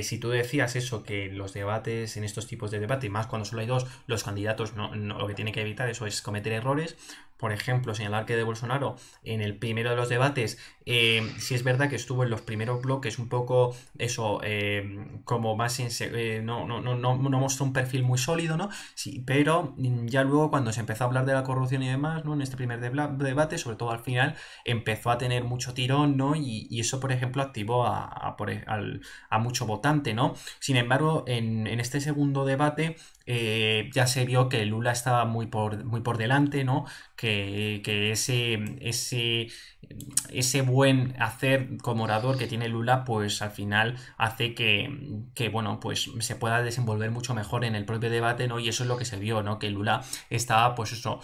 si tú decías eso, que los debates, en estos tipos de debate, y más cuando solo hay dos, los candidatos lo que tienen que evitar eso es cometer errores. Por ejemplo, señalar que de Bolsonaro en el primero de los debates, sí es verdad que estuvo en los primeros bloques un poco eso, como más no mostró un perfil muy sólido, ¿no? Sí, pero ya luego cuando se empezó a hablar de la corrupción y demás, ¿no? En este primer debate, sobre todo al final, empezó a tener mucho tirón, ¿no? Y eso, por ejemplo, activó a mucho votante, ¿no? Sin embargo, en este segundo debate ya se vio que Lula estaba muy por delante, ¿no? Que ese buen hacer como orador que tiene Lula, pues al final hace que, bueno, pues se pueda desenvolver mucho mejor en el propio debate, ¿no? Y eso es lo que se vio, ¿no? Que Lula estaba, pues eso,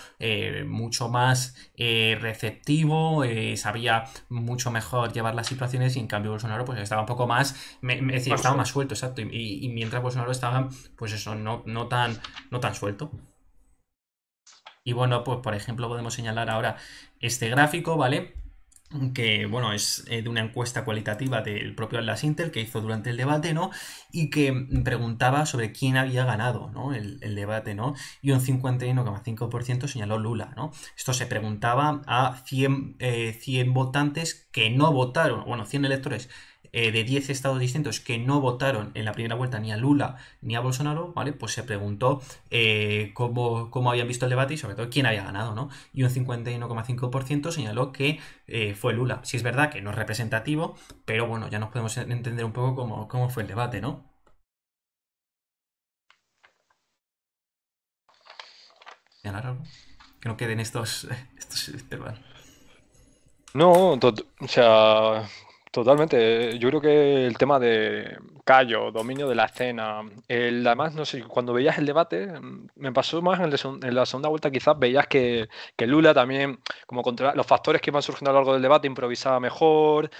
mucho más receptivo, sabía mucho mejor llevar las situaciones y en cambio Bolsonaro pues estaba un poco más, es decir,
Más
estaba más
suelto.
suelto, exacto, y mientras Bolsonaro estaba, pues eso, no tan suelto. Y bueno, pues por ejemplo podemos señalar ahora este gráfico, ¿vale? Que bueno, es de una encuesta cualitativa del propio Atlas Intel que hizo durante el debate, ¿no? Y que preguntaba sobre quién había ganado, ¿no? El debate, ¿no? Y un 51,5% señaló Lula, ¿no? Esto se preguntaba a 100 votantes que no votaron, bueno, 100 electores de 10 estados distintos que no votaron en la primera vuelta ni a Lula ni a Bolsonaro, ¿vale? Pues se preguntó cómo habían visto el debate y sobre todo quién había ganado, ¿no? Y un 51,5% señaló que fue Lula. Sí es verdad que no es representativo, pero bueno, ya nos podemos entender un poco cómo fue el debate, ¿no? ¿Señalar algo? Que no queden estos intervalos.
No, o sea, totalmente. Yo creo que el tema de callo, dominio de la escena, además, no sé, cuando veías el debate, me pasó más en la segunda vuelta, quizás veías que Lula también, como contra los factores que iban surgiendo a lo largo del debate, improvisaba mejor,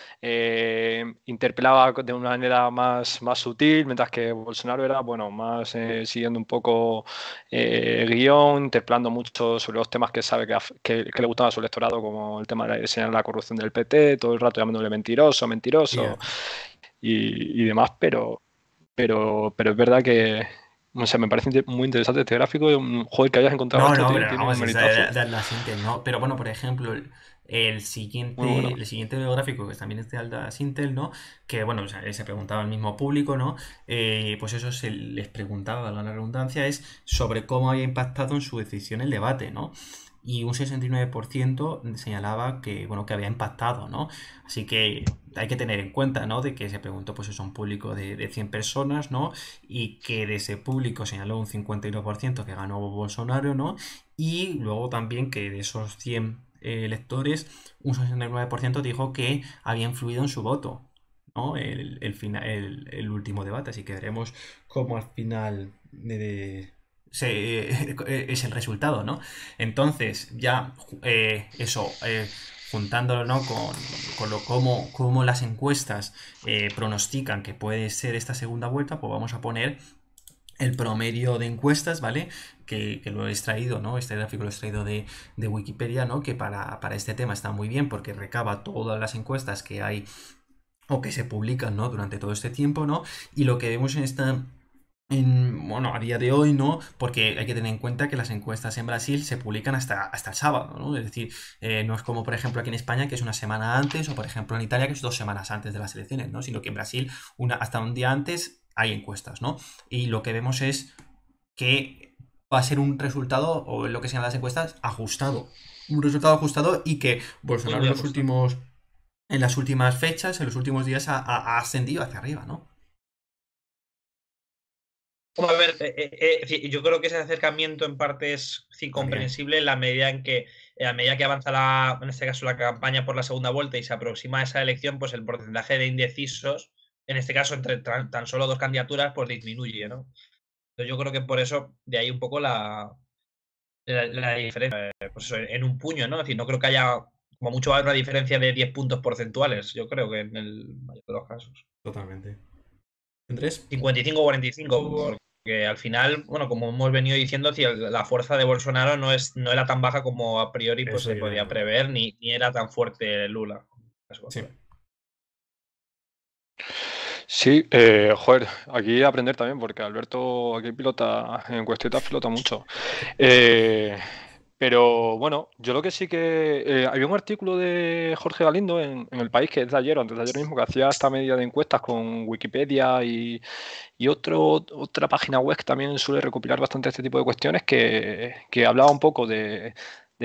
interpelaba de una manera más sutil, mientras que Bolsonaro era, bueno, más siguiendo un poco guión, interpelando mucho sobre los temas que sabe que le gustaban a su electorado, como el tema de la corrupción del PT, todo el rato llamándole mentiroso, mentiroso
Cierto.
y demás, pero es verdad que, no sé, me parece muy interesante este gráfico, joder, que hayas encontrado
No,
esto,
no,
tío,
pero
tiene
vamos,
un
es
meritazo,
de Atlas Intel, ¿no? Pero bueno, por ejemplo, el
muy
siguiente,
bueno.
el siguiente gráfico, que también es de Atlas Intel, ¿no? Que bueno, o sea, se preguntaba al mismo público, ¿no? Pues eso se les preguntaba, valga la redundancia, es sobre cómo había impactado en su decisión el debate, ¿no? Y un 69% señalaba que, bueno, que había impactado, ¿no? Así que hay que tener en cuenta, ¿no? De que se preguntó, pues eso, a un público de 100 personas, ¿no? Y que de ese público señaló un 51% que ganó Bolsonaro, ¿no? Y luego también que de esos 100 electores, un 69% dijo que había influido en su voto, ¿no? El último debate, así que veremos cómo al final es el resultado, ¿no? Entonces, ya juntándolo, ¿no? cómo las encuestas pronostican que puede ser esta segunda vuelta, pues vamos a poner el promedio de encuestas, ¿vale? Que lo he extraído, ¿no? Este gráfico lo he extraído de Wikipedia, ¿no? Que para este tema está muy bien porque recaba todas las encuestas que hay o que se publican, ¿no? Durante todo este tiempo, ¿no? Y lo que vemos bueno, a día de hoy, ¿no? Porque hay que tener en cuenta que las encuestas en Brasil se publican hasta el sábado, ¿no? Es decir, no es como, por ejemplo, aquí en España, que es una semana antes, o por ejemplo en Italia, que es 2 semanas antes de las elecciones, ¿no? Sino que en Brasil, hasta un día antes hay encuestas, ¿no? Y lo que vemos es que va a ser un resultado, o en lo que sean las encuestas, ajustado. Un resultado ajustado y que Bolsonaro en las últimas fechas, en los últimos días, ha ascendido hacia arriba, ¿no?
A ver, yo creo que ese acercamiento en parte es comprensible en la medida en que a medida que avanza en este caso la campaña por la segunda vuelta y se aproxima esa elección, pues el porcentaje de indecisos, en este caso entre tan solo 2 candidaturas, pues disminuye, ¿no? Entonces yo creo que por eso de ahí un poco la diferencia, pues eso, en un puño, ¿no? Es decir, no creo que haya, como mucho, va a haber una diferencia de 10 puntos porcentuales, yo creo que en el mayor de los casos.
Totalmente. ¿Andrés?
55-45, porque al final, bueno, como hemos venido diciendo, la fuerza de Bolsonaro no era tan baja como a priori pues, se podía prever, ni era tan fuerte Lula.
Sí.
Sí, joder, aquí aprender también, porque Alberto aquí pilota, en cuestiones pilota mucho. Pero bueno, yo lo que sí que... había un artículo de Jorge Galindo en El País, que es de ayer o antes de ayer mismo, que hacía esta medida de encuestas con Wikipedia y otra página web que también suele recopilar bastante este tipo de cuestiones, que hablaba un poco de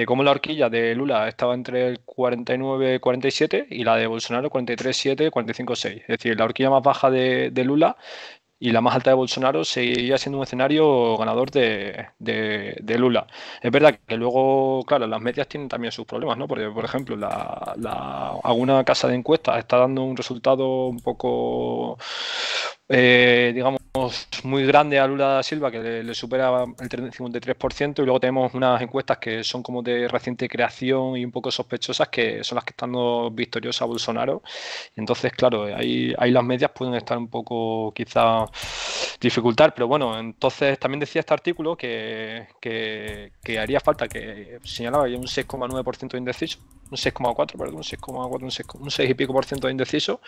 cómo la horquilla de Lula estaba entre el 49-47 y la de Bolsonaro 43-7, 45-6. Es decir, la horquilla más baja de Lula y la más alta de Bolsonaro seguía siendo un escenario ganador de Lula. Es verdad que luego, claro, las medias tienen también sus problemas, ¿no? Porque, por ejemplo, alguna casa de encuestas está dando un resultado un poco, digamos, muy grande a Lula da Silva, que le supera el 53%, y luego tenemos unas encuestas que son como de reciente creación y un poco sospechosas, que son las que están dando victoriosa a Bolsonaro. Entonces, claro, ahí las medias pueden estar un poco, quizá, dificultar, pero bueno, entonces también decía este artículo que haría falta, que señalaba ya un 6,9% de indeciso, un 6,4, perdón, un 6,4, un 6 y pico por ciento de indeciso,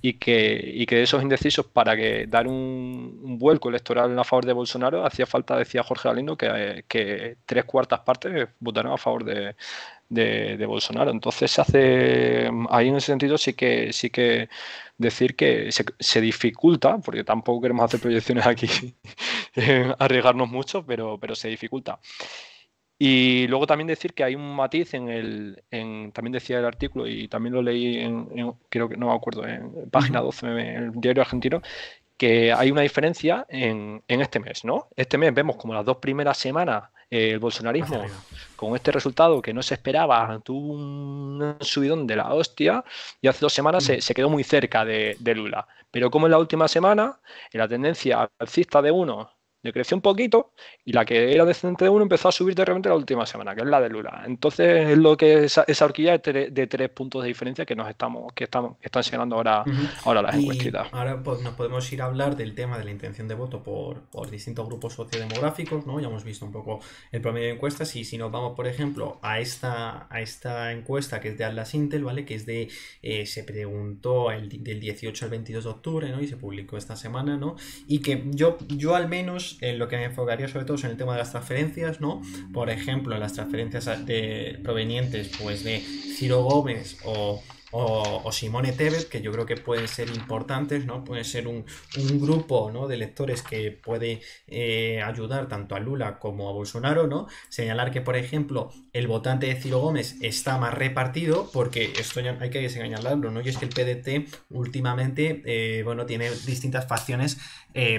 y que de esos indecisos, para que dar un vuelco electoral en a favor de Bolsonaro, hacía falta, decía Jorge Galindo, que 3/4 partes votaran a favor de Bolsonaro. Entonces se hace ahí, en ese sentido, sí que decir que se dificulta, porque tampoco queremos hacer proyecciones aquí arriesgarnos mucho, pero se dificulta. Y luego también decir que hay un matiz también decía el artículo, y también lo leí creo que no me acuerdo, en página 12 en el Diario Argentino, que hay una diferencia en este mes, ¿no? Este mes vemos como las 2 primeras semanas el bolsonarismo, con este resultado que no se esperaba, tuvo un subidón de la hostia, y hace 2 semanas se quedó muy cerca de Lula. Pero como en la última semana, en la tendencia alcista de uno decreció un poquito, y la que era descendente de uno empezó a subir de repente la última semana, que es la de Lula. Entonces es lo que esa horquilla de 3 puntos de diferencia que están señalando ahora las encuestas.
Ahora nos podemos ir a hablar del tema de la intención de voto por distintos grupos sociodemográficos, ¿no? Ya hemos visto un poco el promedio de encuestas, y si nos vamos, por ejemplo, a esta encuesta que es de Atlas Intel, ¿vale? Que es se preguntó del 18 al 22 de octubre, ¿no? Y se publicó esta semana, ¿no? Y que yo al menos en lo que me enfocaría sobre todo es en el tema de las transferencias, ¿no? Por ejemplo, las transferencias provenientes pues de Ciro Gómez o o Simone Tebet, que yo creo que pueden ser importantes, ¿no? Puede ser un grupo, ¿no?, de electores que puede ayudar tanto a Lula como a Bolsonaro, ¿no? Señalar que, por ejemplo, el votante de Ciro Gómez está más repartido, porque esto ya hay que señalarlo, ¿no? Y es que el PDT últimamente, bueno, tiene distintas facciones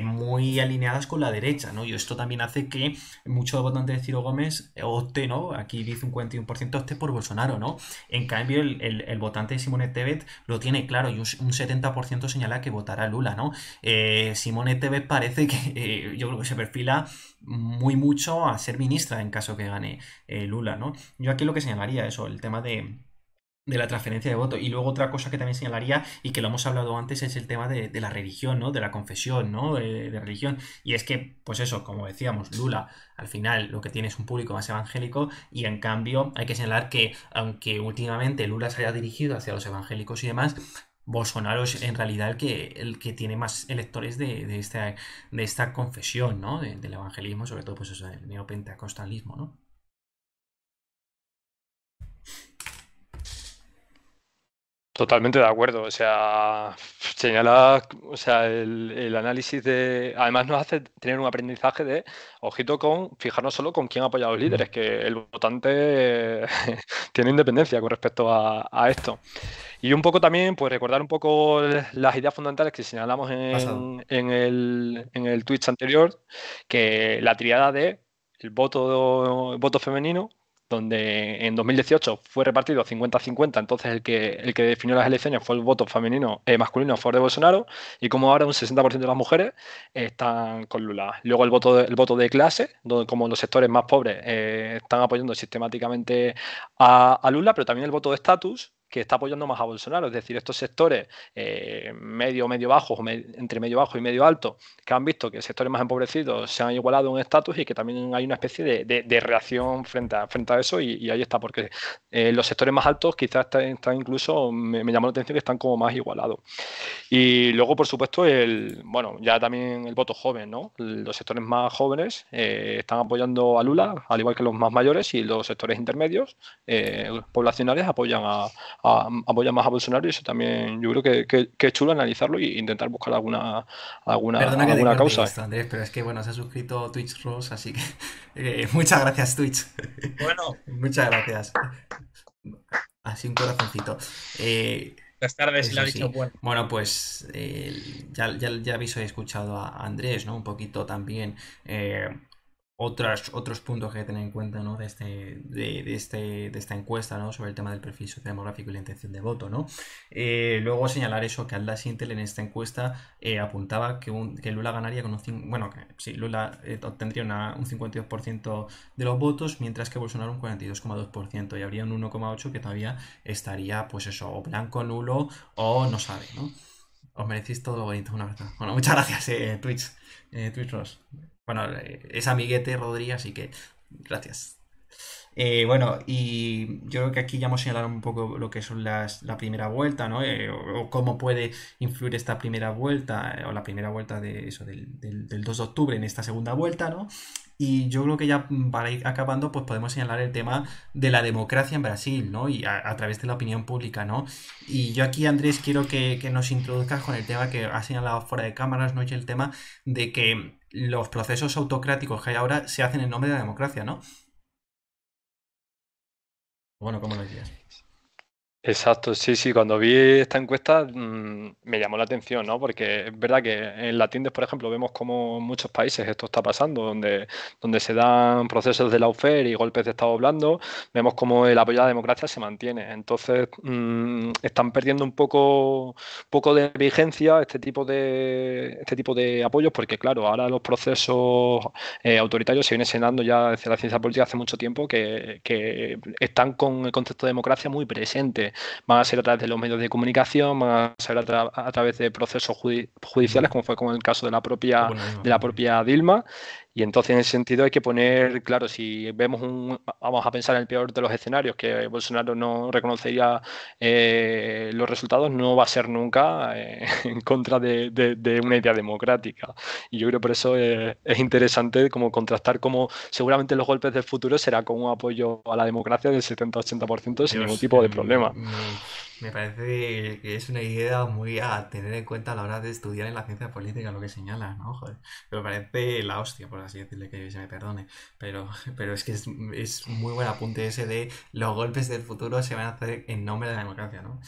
muy alineadas con la derecha, ¿no? Y esto también hace que muchos votantes de Ciro Gómez opte, ¿no? Aquí dice un 41% opte por Bolsonaro, ¿no? En cambio, el votante de Simone Tebet lo tiene claro y un 70% señala que votará a Lula, ¿no? Simone Tebet parece que yo creo que se perfila muy mucho a ser ministra en caso que gane Lula, ¿no? Yo aquí lo que señalaría eso, el tema de la transferencia de voto. Y luego otra cosa que también señalaría, y que lo hemos hablado antes, es el tema de la religión, ¿no? De la confesión, ¿no? De religión. Y es que, pues eso, como decíamos, Lula al final lo que tiene es un público más evangélico, y en cambio hay que señalar que, aunque últimamente Lula se haya dirigido hacia los evangélicos y demás, Bolsonaro es en realidad el que tiene más electores de esta confesión, ¿no? Del evangelismo, sobre todo, pues eso, del neopentecostalismo, ¿no?
Totalmente de acuerdo, o sea, señala, o sea, el análisis de, además nos hace tener un aprendizaje de, ojito con, fijarnos solo con quién apoya a los líderes, que el votante tiene independencia con respecto a esto. Y un poco también, pues recordar un poco las ideas fundamentales que señalamos
Pasado.
en el Twitch anterior, que la triada de el voto femenino, donde en 2018 fue repartido 50-50, entonces el que definió las elecciones fue el voto femenino, masculino a favor de Bolsonaro, y como ahora un 60% de las mujeres están con Lula. Luego el voto de clase, donde como los sectores más pobres están apoyando sistemáticamente a Lula, pero también el voto de estatus, que está apoyando más a Bolsonaro, es decir, estos sectores medio bajos, o entre medio bajo y medio alto, que han visto que sectores más empobrecidos se han igualado en estatus, y que también hay una especie de reacción frente a eso, y ahí está, porque los sectores más altos quizás están incluso, me llamó la atención que están como más igualados. Y luego, por supuesto, bueno, ya también el voto joven, ¿no? Los sectores más jóvenes están apoyando a Lula, al igual que los más mayores, y los sectores intermedios poblacionales apoyan más a Bolsonaro, y eso también yo creo que es chulo analizarlo e intentar buscar alguna, alguna,
Perdona que te
alguna
corte
causa.
esto, Andrés, pero es que, bueno, se ha suscrito Twitch Rose, así que muchas gracias, Twitch.
Bueno,
Muchas gracias. Así un corazoncito.
buenas tardes y le
Eso
ha dicho
sí.
bueno.
Bueno, pues ya habéis escuchado a Andrés, ¿no? Un poquito también otros puntos que hay que tener en cuenta, ¿no? De esta encuesta, ¿no? Sobre el tema del perfil sociodemográfico y la intención de voto, ¿no? Luego señalar eso, que Atlas Intel en esta encuesta apuntaba que Lula ganaría con bueno, que sí, Lula obtendría un 52% de los votos, mientras que Bolsonaro un 42,2%, y habría un 1,8% que todavía estaría, pues eso, o blanco, nulo, o no sabe, ¿no? Os merecéis todo lo bonito, una verdad. Bueno, muchas gracias, Twitch Ross. Bueno, es amiguete Rodri, así que gracias. Bueno, y yo creo que aquí ya hemos señalado un poco lo que son la primera vuelta, ¿no? O cómo puede influir esta primera vuelta, o la primera vuelta de eso, del 2 de octubre en esta segunda vuelta, ¿no? Y yo creo que ya para ir acabando, pues podemos señalar el tema de la democracia en Brasil, ¿no? Y a través de la opinión pública, ¿no? Y yo aquí, Andrés, quiero que nos introduzcas con el tema que has señalado fuera de cámaras, ¿no? Y el tema de que los procesos autocráticos que hay ahora se hacen en nombre de la democracia, ¿no? Bueno, ¿cómo lo decías?
Exacto, sí, sí, cuando vi esta encuesta me llamó la atención, ¿no? Porque es verdad que en la Tinder, por ejemplo, vemos como en muchos países esto está pasando, donde se dan procesos de lawfare y golpes de Estado blando, vemos como el apoyo a la democracia se mantiene. Entonces, están perdiendo un poco de vigencia este tipo de apoyos, porque claro, ahora los procesos autoritarios se vienen señalando ya desde la ciencia política hace mucho tiempo que están con el concepto de democracia muy presente. Van a ser a través de los medios de comunicación, van a ser a través de procesos judiciales, como fue con el caso de la propia,
Bueno,
de la propia Dilma. Y entonces, en ese sentido, hay que poner, claro, si vamos a pensar en el peor de los escenarios, que Bolsonaro no reconocería los resultados, no va a ser nunca en contra de una idea democrática. Y yo creo por eso es interesante como contrastar cómo seguramente los golpes del futuro será con un apoyo a la democracia del 70-80% sin ningún
Dios,
tipo de problema.
Me parece que es una idea muy a tener en cuenta a la hora de estudiar en la ciencia política lo que señalas, ¿no? Joder. Me parece la hostia, por así decirle, que se me perdone. Pero, pero es que es muy buen apunte ese de los golpes del futuro se van a hacer en nombre de la democracia, ¿no?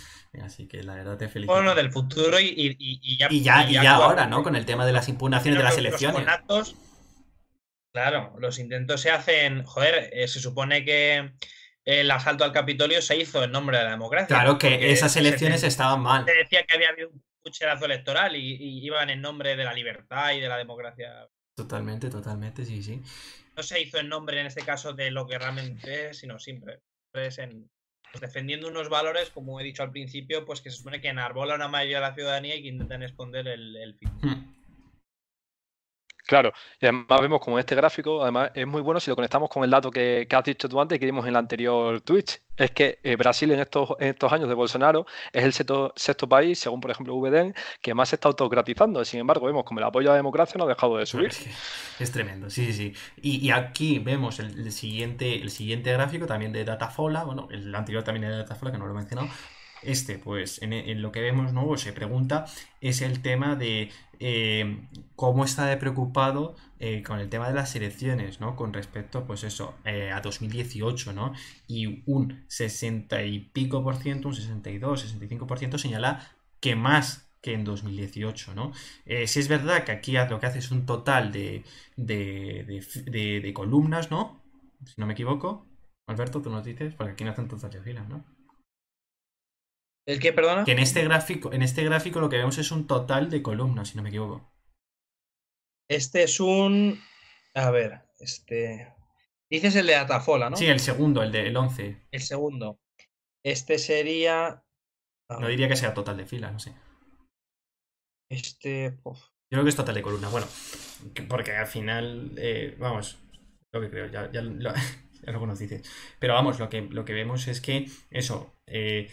Así que la verdad te
Bueno,
felicito.
del futuro y ya,
Y
ya
ya ahora, ¿no?
actualmente.
Con el tema de las impugnaciones de
Pero
las
los
elecciones.
conatos, claro, los intentos se hacen. Joder, se supone que el asalto al Capitolio se hizo en nombre de la democracia,
Claro que
porque
esas elecciones estaban
se
mal.
decía que había habido un pucherazo electoral y iban en nombre de la libertad y de la democracia.
Totalmente, totalmente, sí, sí.
No se hizo en nombre, en este caso, de lo que realmente es, sino siempre es pues, defendiendo unos valores, como he dicho al principio, pues que se supone que enarbola una mayoría de la ciudadanía y que intentan esconder el fin.
Claro, y además vemos como este gráfico, además es muy bueno si lo conectamos con el dato que has dicho tú antes que vimos en el anterior Twitch. Es que Brasil en estos años de Bolsonaro es el sexto país, según por ejemplo VDN, que más se está autocratizando. Sin embargo, vemos como el apoyo a la democracia no ha dejado de subir.
Es que es tremendo, sí, sí, sí. Y aquí vemos el siguiente gráfico también de Datafola, bueno, el anterior también era de Datafola, que no lo he mencionado. Este, pues, en lo que vemos, ¿no? Se pregunta, es el tema de cómo está de preocupado con el tema de las elecciones, ¿no? Con respecto, pues eso, a 2018, ¿no? Y un 60 y pico por ciento, un 62, 65% señala que más que en 2018, ¿no? Si es verdad que aquí lo que hace es un total de columnas, ¿no? Si no me equivoco. Alberto, tú nos dices, porque aquí no hacen total de filas, ¿no?
¿El qué, perdona?
Que en este gráfico lo que vemos es un total de columnas, si no me equivoco.
Este es un. A ver, dices el de Atafola,
Sí,
¿no?
el segundo, el 11.
El segundo. Este sería. A
No
ver,
diría que sea total de filas, no sé.
uf.
Yo creo que es total de columnas. Bueno, porque al final, vamos, lo que creo, ya lo conoces. Pero vamos, lo que vemos es que eso, es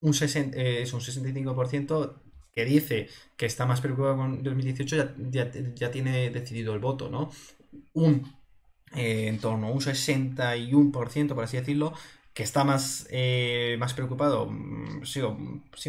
un 65% que dice que está más preocupado con 2018, ya tiene decidido el voto, ¿no? En torno a un 61%, por así decirlo, que está más preocupado, sí,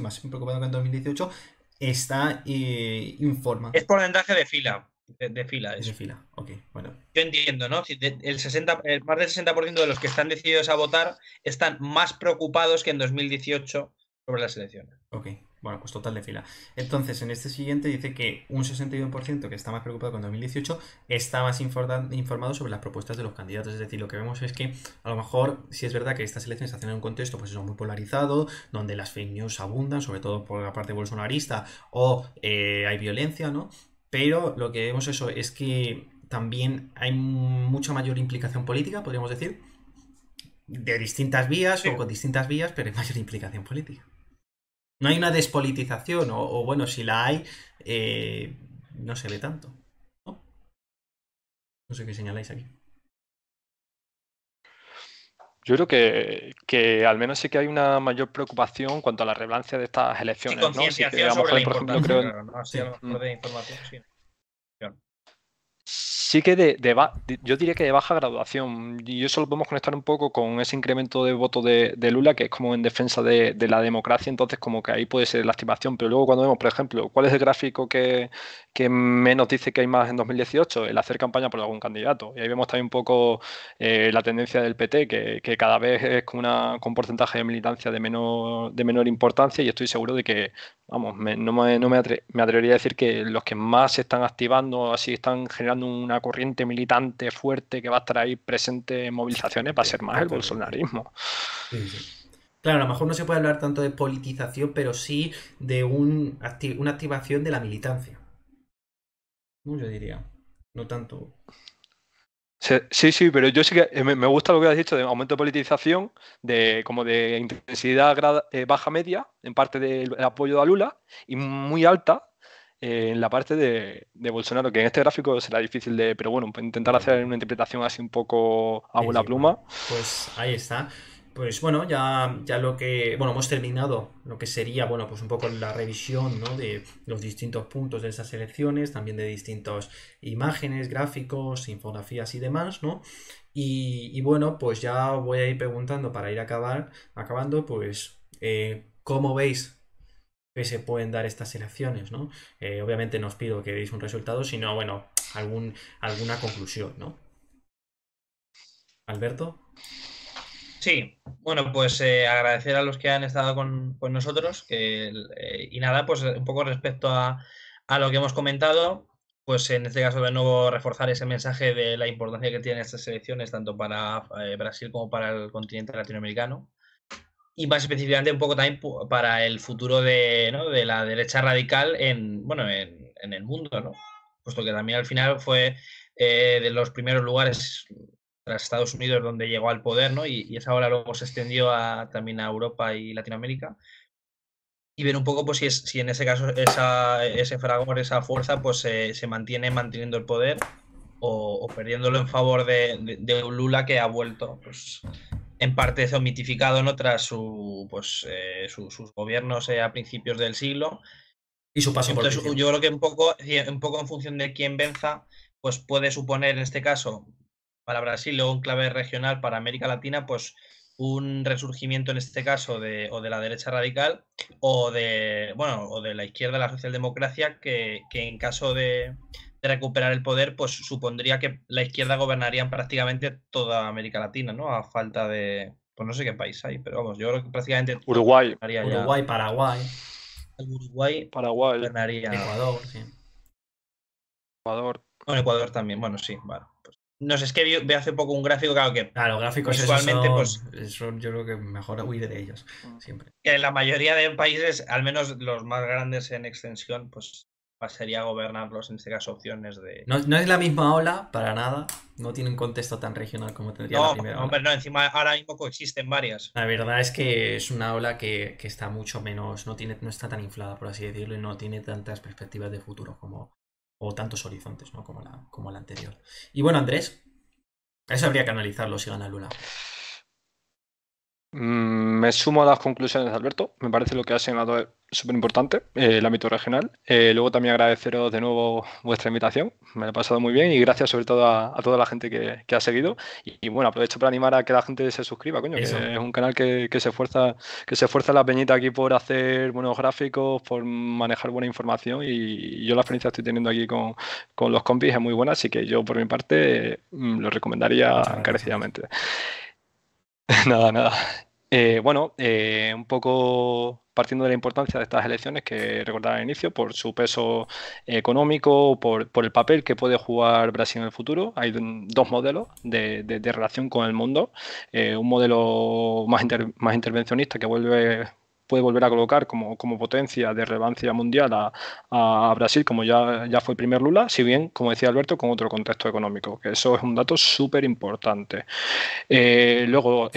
más preocupado que en 2018, está informa.
Es porcentaje de fila. De fila,
Es de
eso.
fila, ok, bueno.
Yo entiendo, ¿no? Si más del 60% de los que están decididos a votar están más preocupados que en 2018 sobre las elecciones.
Ok, bueno, pues total de fila. Entonces, en este siguiente dice que un 61% que está más preocupado con 2018 está más informado sobre las propuestas de los candidatos. Es decir, lo que vemos es que a lo mejor, si es verdad que estas elecciones se hacen en un contexto pues eso, muy polarizado, donde las fake news abundan, sobre todo por la parte bolsonarista, o hay violencia, ¿no? Pero lo que vemos eso es que también hay mucha mayor implicación política, podríamos decir, de distintas vías
Sí.
o con distintas vías, pero hay mayor implicación política. No hay una despolitización, o bueno, si la hay, no se ve tanto. ¿No? No sé qué señaláis aquí.
Yo creo que al menos sí que hay una mayor preocupación en cuanto a la relevancia de estas
Sí,
elecciones, ¿no? Sí que
concienciación
a lo
sobre
mejor,
la
por ejemplo,
importancia,
creo
claro, ¿no? Así a lo mejor de información, sí. Claro.
Sí que yo diría que de baja graduación, y eso lo podemos conectar un poco con ese incremento de votos de Lula, que es como en defensa de la democracia, entonces como que ahí puede ser la activación, pero luego cuando vemos, por ejemplo, cuál es el gráfico que menos dice que hay más en 2018, el hacer campaña por algún candidato, y ahí vemos también un poco la tendencia del PT, que cada vez es con un porcentaje de militancia de menor importancia, y estoy seguro de que vamos, me atrevería a decir que los que más se están activando, así están generando una corriente militante fuerte que va a estar ahí presente en movilizaciones, va a ser más el
Totalmente.
bolsonarismo.
Sí, sí. Claro, a lo mejor no se puede hablar tanto de politización, pero sí de una activación de la militancia. ¿No? Yo diría. No tanto.
Sí, sí, pero yo sí que me gusta lo que has dicho de aumento de politización, como de intensidad baja media en parte del apoyo a Lula y muy alta en la parte de Bolsonaro, que en este gráfico será difícil pero bueno, intentar hacer
Totalmente.
una interpretación así un poco a
Sí,
bola
sí, bueno.
pluma.
Pues ahí está. Pues bueno, ya lo que. Bueno, hemos terminado lo que sería, bueno, pues un poco la revisión, ¿no? De los distintos puntos de esas elecciones, también de distintas imágenes, gráficos, infografías y demás, ¿no? Y bueno, pues ya voy a ir preguntando para ir acabando, pues. ¿cómo veis que se pueden dar estas elecciones, ¿no? Obviamente no os pido que deis un resultado, sino, bueno, alguna conclusión, ¿no? Alberto.
Sí, bueno, pues agradecer a los que han estado con nosotros y nada, pues un poco respecto a lo que hemos comentado, pues en este caso de nuevo reforzar ese mensaje de la importancia que tienen estas elecciones tanto para Brasil como para el continente latinoamericano y más específicamente un poco también para el futuro ¿no? de la derecha radical en el mundo, ¿no? Puesto que también al final fue de los primeros lugares tras Estados Unidos donde llegó al poder, ¿no? Y esa ola luego se extendió también a Europa y Latinoamérica. Y ver un poco pues si en ese caso ese fragor, esa fuerza, pues se mantiene manteniendo el poder o perdiéndolo en favor de un Lula que ha vuelto, pues en parte mitificado, ¿no? Tras sus gobiernos a principios del siglo.
Y su paso por
Entonces,
prisión.
yo creo que un poco en función de quién venza, pues puede suponer en este caso para Brasil o un clave regional para América Latina, pues un resurgimiento en este caso o de la derecha radical o de la izquierda, la socialdemocracia, que en caso de recuperar el poder, pues supondría que la izquierda gobernaría en prácticamente toda América Latina, ¿no? A falta pues no sé qué país hay, pero vamos, yo creo que prácticamente
Uruguay.
gobernaría ya.
Uruguay, Paraguay,
El Uruguay
Paraguay,
gobernaría.
Ecuador, sí.
Ecuador.
Bueno, Ecuador también, bueno, sí, vale. Pues, no sé, es que vi hace poco un gráfico, claro que
Claro, gráficos
visualmente,
esos
pues
yo creo que mejor huir de ellos, siempre.
que en la mayoría de países, al menos los más grandes en extensión, pues sería gobernarlos, en este caso, opciones de.
No es la misma ola, para nada. No tiene un contexto tan regional como tendría la
No,
primera
hombre,
ola.
no, encima ahora mismo coexisten varias.
La verdad es que es una ola que está mucho menos, no está tan inflada, por así decirlo, y no tiene tantas perspectivas de futuro o tantos horizontes, ¿no? Como la anterior. Y bueno, Andrés, eso habría que analizarlo si gana Lula.
Me sumo a las conclusiones de Alberto. Me parece lo que ha señalado es súper importante, el ámbito regional. Luego también agradeceros de nuevo vuestra invitación. Me lo he pasado muy bien y gracias sobre todo a toda la gente que ha seguido. Y bueno, aprovecho para animar a que la gente se suscriba, coño,
Eso.
que es un canal que se esfuerza la peñita aquí por hacer buenos gráficos, por manejar buena información y yo la experiencia que estoy teniendo aquí con los compis es muy buena, así que yo por mi parte lo recomendaría
Muchas gracias,
encarecidamente. Nada, nada. Un poco partiendo de la importancia de estas elecciones que recordaba al inicio, por su peso económico, por el papel que puede jugar Brasil en el futuro. Hay dos modelos de relación con el mundo. Un modelo más intervencionista que puede volver a colocar como potencia de relevancia mundial a Brasil, como ya fue el primer Lula, si bien, como decía Alberto, con otro contexto económico, que eso es un dato súper importante. Luego,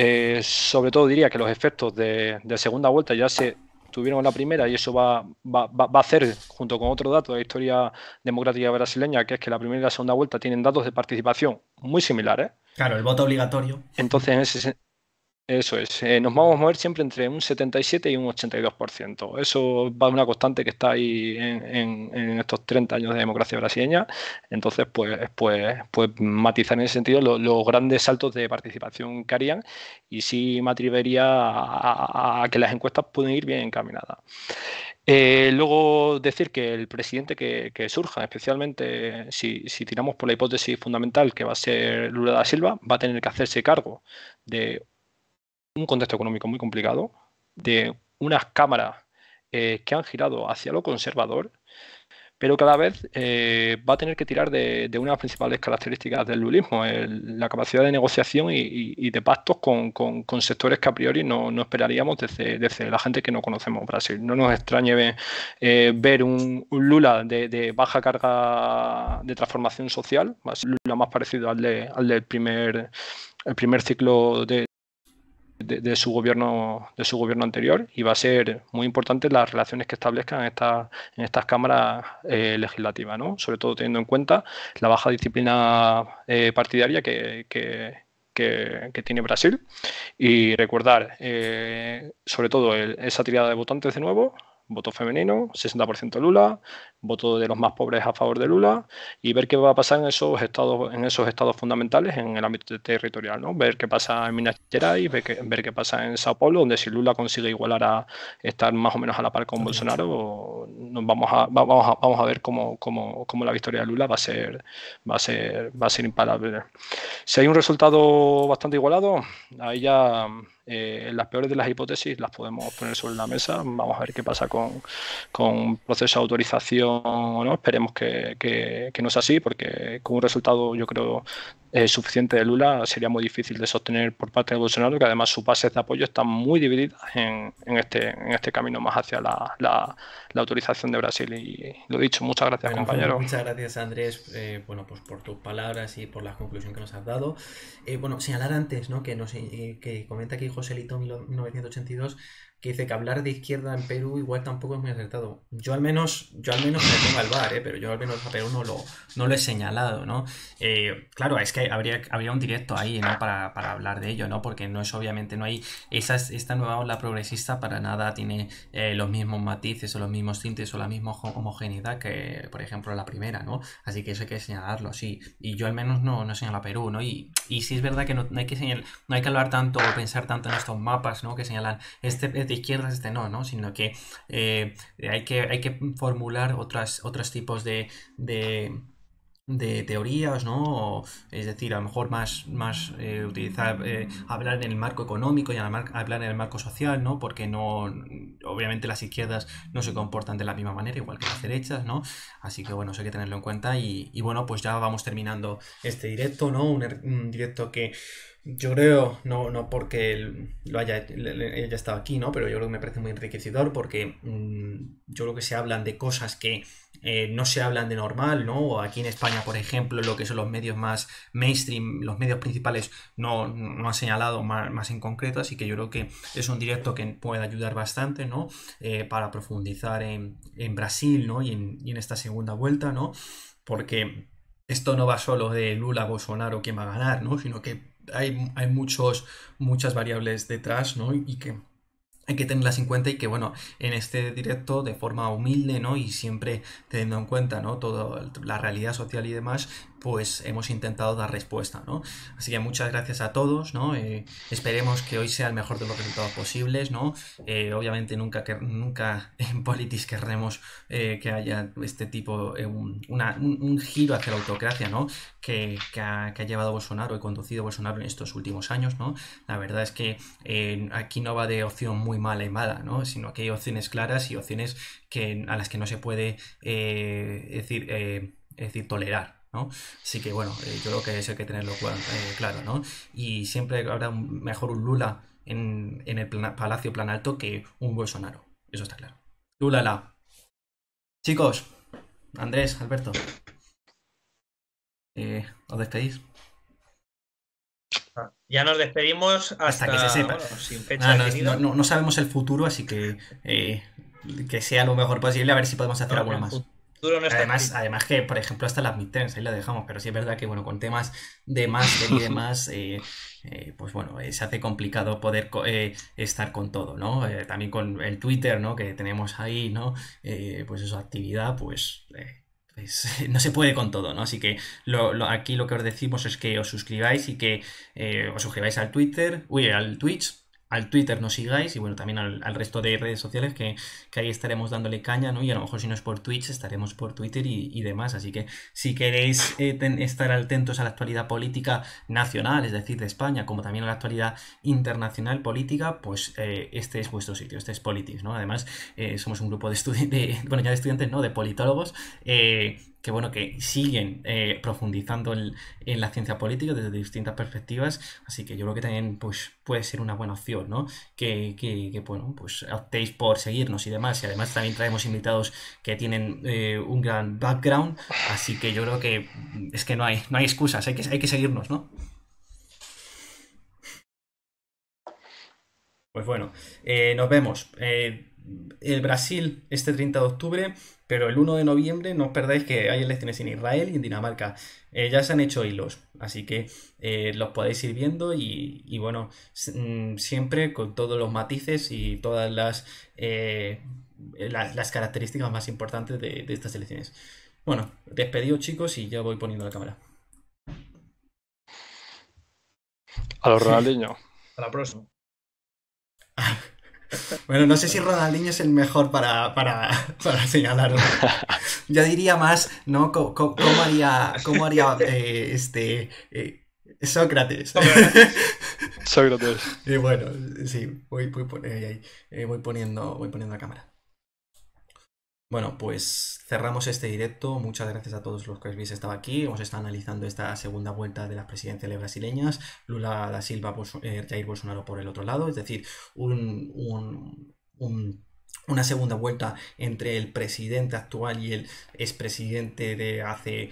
sobre todo diría que los efectos de segunda vuelta ya se tuvieron en la primera y eso va a hacer, junto con otro dato de la historia democrática brasileña, que es que la primera y la segunda vuelta tienen datos de participación muy similares.
Claro, el voto obligatorio.
Entonces, eso es, nos vamos a mover siempre entre un 77 y un 82%. Eso va a una constante que está ahí en estos 30 años de democracia brasileña. Entonces, pues matizar en ese sentido los grandes saltos de participación que harían y sí me atrevería a que las encuestas pueden ir bien encaminadas. Luego decir que el presidente que surja, especialmente si tiramos por la hipótesis fundamental que va a ser Lula da Silva, va a tener que hacerse cargo de un contexto económico muy complicado, de unas cámaras que han girado hacia lo conservador, pero cada vez va a tener que tirar de una de las principales características del lulismo, la capacidad de negociación y de pactos con sectores que a priori no esperaríamos desde la gente que no conocemos Brasil. No nos extrañe ver un Lula de baja carga de transformación social, Lula más parecido al del primer ciclo de su gobierno anterior y va a ser muy importante las relaciones que establezcan en estas cámaras legislativas, ¿no? Sobre todo teniendo en cuenta la baja disciplina partidaria que tiene Brasil y recordar sobre todo esa tirada de votantes de nuevo, voto femenino, 60% Lula, voto de los más pobres a favor de Lula, y ver qué va a pasar en esos estados fundamentales en el ámbito territorial, ¿no? Ver qué pasa en Minas Gerais, ver qué pasa en Sao Paulo, donde si Lula consigue igualar a estar más o menos a la par con Bolsonaro, vamos a ver cómo la victoria de Lula va a ser imparable. Si hay un resultado bastante igualado, ahí ya las peores de las hipótesis las podemos poner sobre la mesa. Vamos a ver qué pasa con proceso de autorización o no. Esperemos que no sea así, porque con un resultado, yo creo, suficiente de Lula sería muy difícil de sostener por parte de Bolsonaro, que además sus bases de apoyo están muy divididas en este camino más hacia la autorización de Brasil. Y lo dicho, muchas gracias,
Bueno,
compañero.
muchas gracias, Andrés, bueno, pues por tus palabras y por la conclusión que nos has dado. Bueno, señalar antes, ¿no? Que comenta aquí Joselito 1982, que dice que hablar de izquierda en Perú igual tampoco es muy acertado. Yo al menos me pongo al bar, pero yo al menos a Perú no lo he señalado, ¿no? Claro, es que habría un directo ahí, ¿no? Para hablar de ello, ¿no? Porque no es obviamente, no hay esta nueva ola progresista para nada tiene los mismos matices o los mismos tintes o la misma homogeneidad que, por ejemplo, la primera, ¿no? Así que eso hay que señalarlo, sí. Y yo al menos no señalo a Perú, ¿no? Y sí es verdad que no hay que no hay que hablar tanto o pensar tanto en estos mapas, ¿no? Que señalan este es de izquierdas, este no, sino que hay que formular otros tipos de teorías, ¿no? Es decir, a lo mejor más utilizar, hablar en el marco económico y hablar en el marco social, ¿no? Porque obviamente las izquierdas no se comportan de la misma manera, igual que las derechas, ¿no? Así que bueno, eso hay que tenerlo en cuenta y bueno, pues ya vamos terminando este directo, ¿no? Un directo que yo creo, no porque él haya estado aquí, ¿no? Pero yo creo que me parece muy enriquecedor porque yo creo que se hablan de cosas que no se hablan de normal, ¿no? O aquí en España, por ejemplo, lo que son los medios más mainstream, los medios principales no han señalado más en concreto, así que yo creo que es un directo que puede ayudar bastante, ¿no? Para profundizar en Brasil, ¿no? Y en esta segunda vuelta, ¿no? Porque esto no va solo de Lula, Bolsonaro, quién va a ganar, ¿no? Sino que hay muchas variables detrás, ¿no? Y que hay que tenerlas en cuenta y que, bueno, en este directo, de forma humilde, ¿no? Y siempre teniendo en cuenta, ¿no? Toda la realidad social y demás, pues hemos intentado dar respuesta, ¿no? Así que muchas gracias a todos, ¿no? Esperemos que hoy sea el mejor de los resultados posibles, ¿no? Obviamente nunca en Politics querremos que haya este tipo, un giro hacia la autocracia, ¿no? Que ha llevado Bolsonaro y conducido Bolsonaro en estos últimos años, ¿no? La verdad es que aquí no va de opción muy mala y mala, ¿no? Sino que hay opciones claras y opciones a las que no se puede decir tolerar, ¿no? Así que bueno, yo creo que eso hay que tenerlo claro, ¿no? Y siempre habrá mejor un Lula en el Palacio Plan Alto que un Bolsonaro, eso está claro. Lula la. Chicos, Andrés, Alberto, ¿os despedís?
Ya nos despedimos hasta
que se sepa.
Bueno, sin fecha definida.
No sabemos el futuro, así que sea lo mejor posible, a ver si podemos hacer alguna más. Además que, por ejemplo, hasta las midterms, ahí la dejamos, pero sí es verdad que, bueno, con temas de máster y demás, pues bueno, se hace complicado poder estar con todo, ¿no? También con el Twitter, ¿no? Que tenemos ahí, ¿no? Pues eso, actividad, pues no se puede con todo, ¿no? Así que aquí lo que os decimos es que os suscribáis y que os suscribáis al al Twitch. Al Twitter nos sigáis y bueno, también al resto de redes sociales que ahí estaremos dándole caña, ¿no? Y a lo mejor si no es por Twitch, estaremos por Twitter y demás. Así que si queréis estar atentos a la actualidad política nacional, es decir, de España, como también a la actualidad internacional política, pues este es vuestro sitio, este es Politics, ¿no? Además, somos un grupo de estudiantes, bueno, ya de estudiantes, ¿no? De politólogos, que bueno, que siguen profundizando en la ciencia política desde distintas perspectivas, así que yo creo que también pues, puede ser una buena opción, ¿no? Que bueno, pues optéis por seguirnos y demás, y además también traemos invitados que tienen un gran background, así que yo creo que es que no hay excusas, hay que seguirnos, ¿no? Pues bueno, nos vemos. El Brasil este 30 de octubre, pero el 1 de noviembre no os perdáis que hay elecciones en Israel y en Dinamarca. Ya se han hecho hilos, así que los podéis ir viendo y bueno, siempre con todos los matices y todas las las características más importantes de estas elecciones. Bueno, despedido chicos y ya voy poniendo la cámara.
A los Ronaldinho.
Hasta la próxima.
Bueno, no sé si Ronaldinho es el mejor para señalarlo. Yo diría más, ¿no? ¿Cómo haría Sócrates?
Sócrates.
Y bueno, sí, voy poniendo la cámara. Bueno, pues cerramos este directo. Muchas gracias a todos los que habéis estado aquí. Hemos estado analizando esta segunda vuelta de las presidenciales brasileñas. Lula da Silva, Jair Bolsonaro por el otro lado. Es decir, una segunda vuelta entre el presidente actual y el expresidente de hace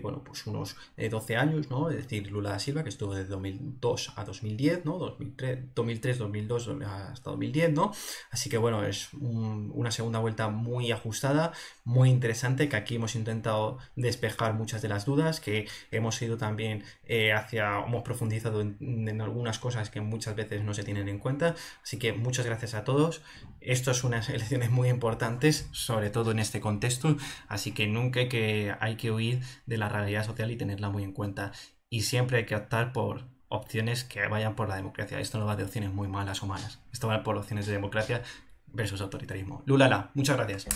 pues unos 12 años, ¿no? Es decir, Lula da Silva, que estuvo de 2002 a 2010, ¿no? 2003, 2002 hasta 2010, ¿no? Así que bueno, es una segunda vuelta muy ajustada, muy interesante, que aquí hemos intentado despejar muchas de las dudas, que hemos ido también hemos profundizado en algunas cosas que muchas veces no se tienen en cuenta. Así que muchas gracias a todos. Esto es unas elecciones muy importantes, sobre todo en este contexto, así que nunca hay que huir de la realidad social y tenerla muy en cuenta. Y siempre hay que optar por opciones que vayan por la democracia. Esto no va de opciones muy malas o malas. Esto va por opciones de democracia versus autoritarismo. Lulala, muchas gracias.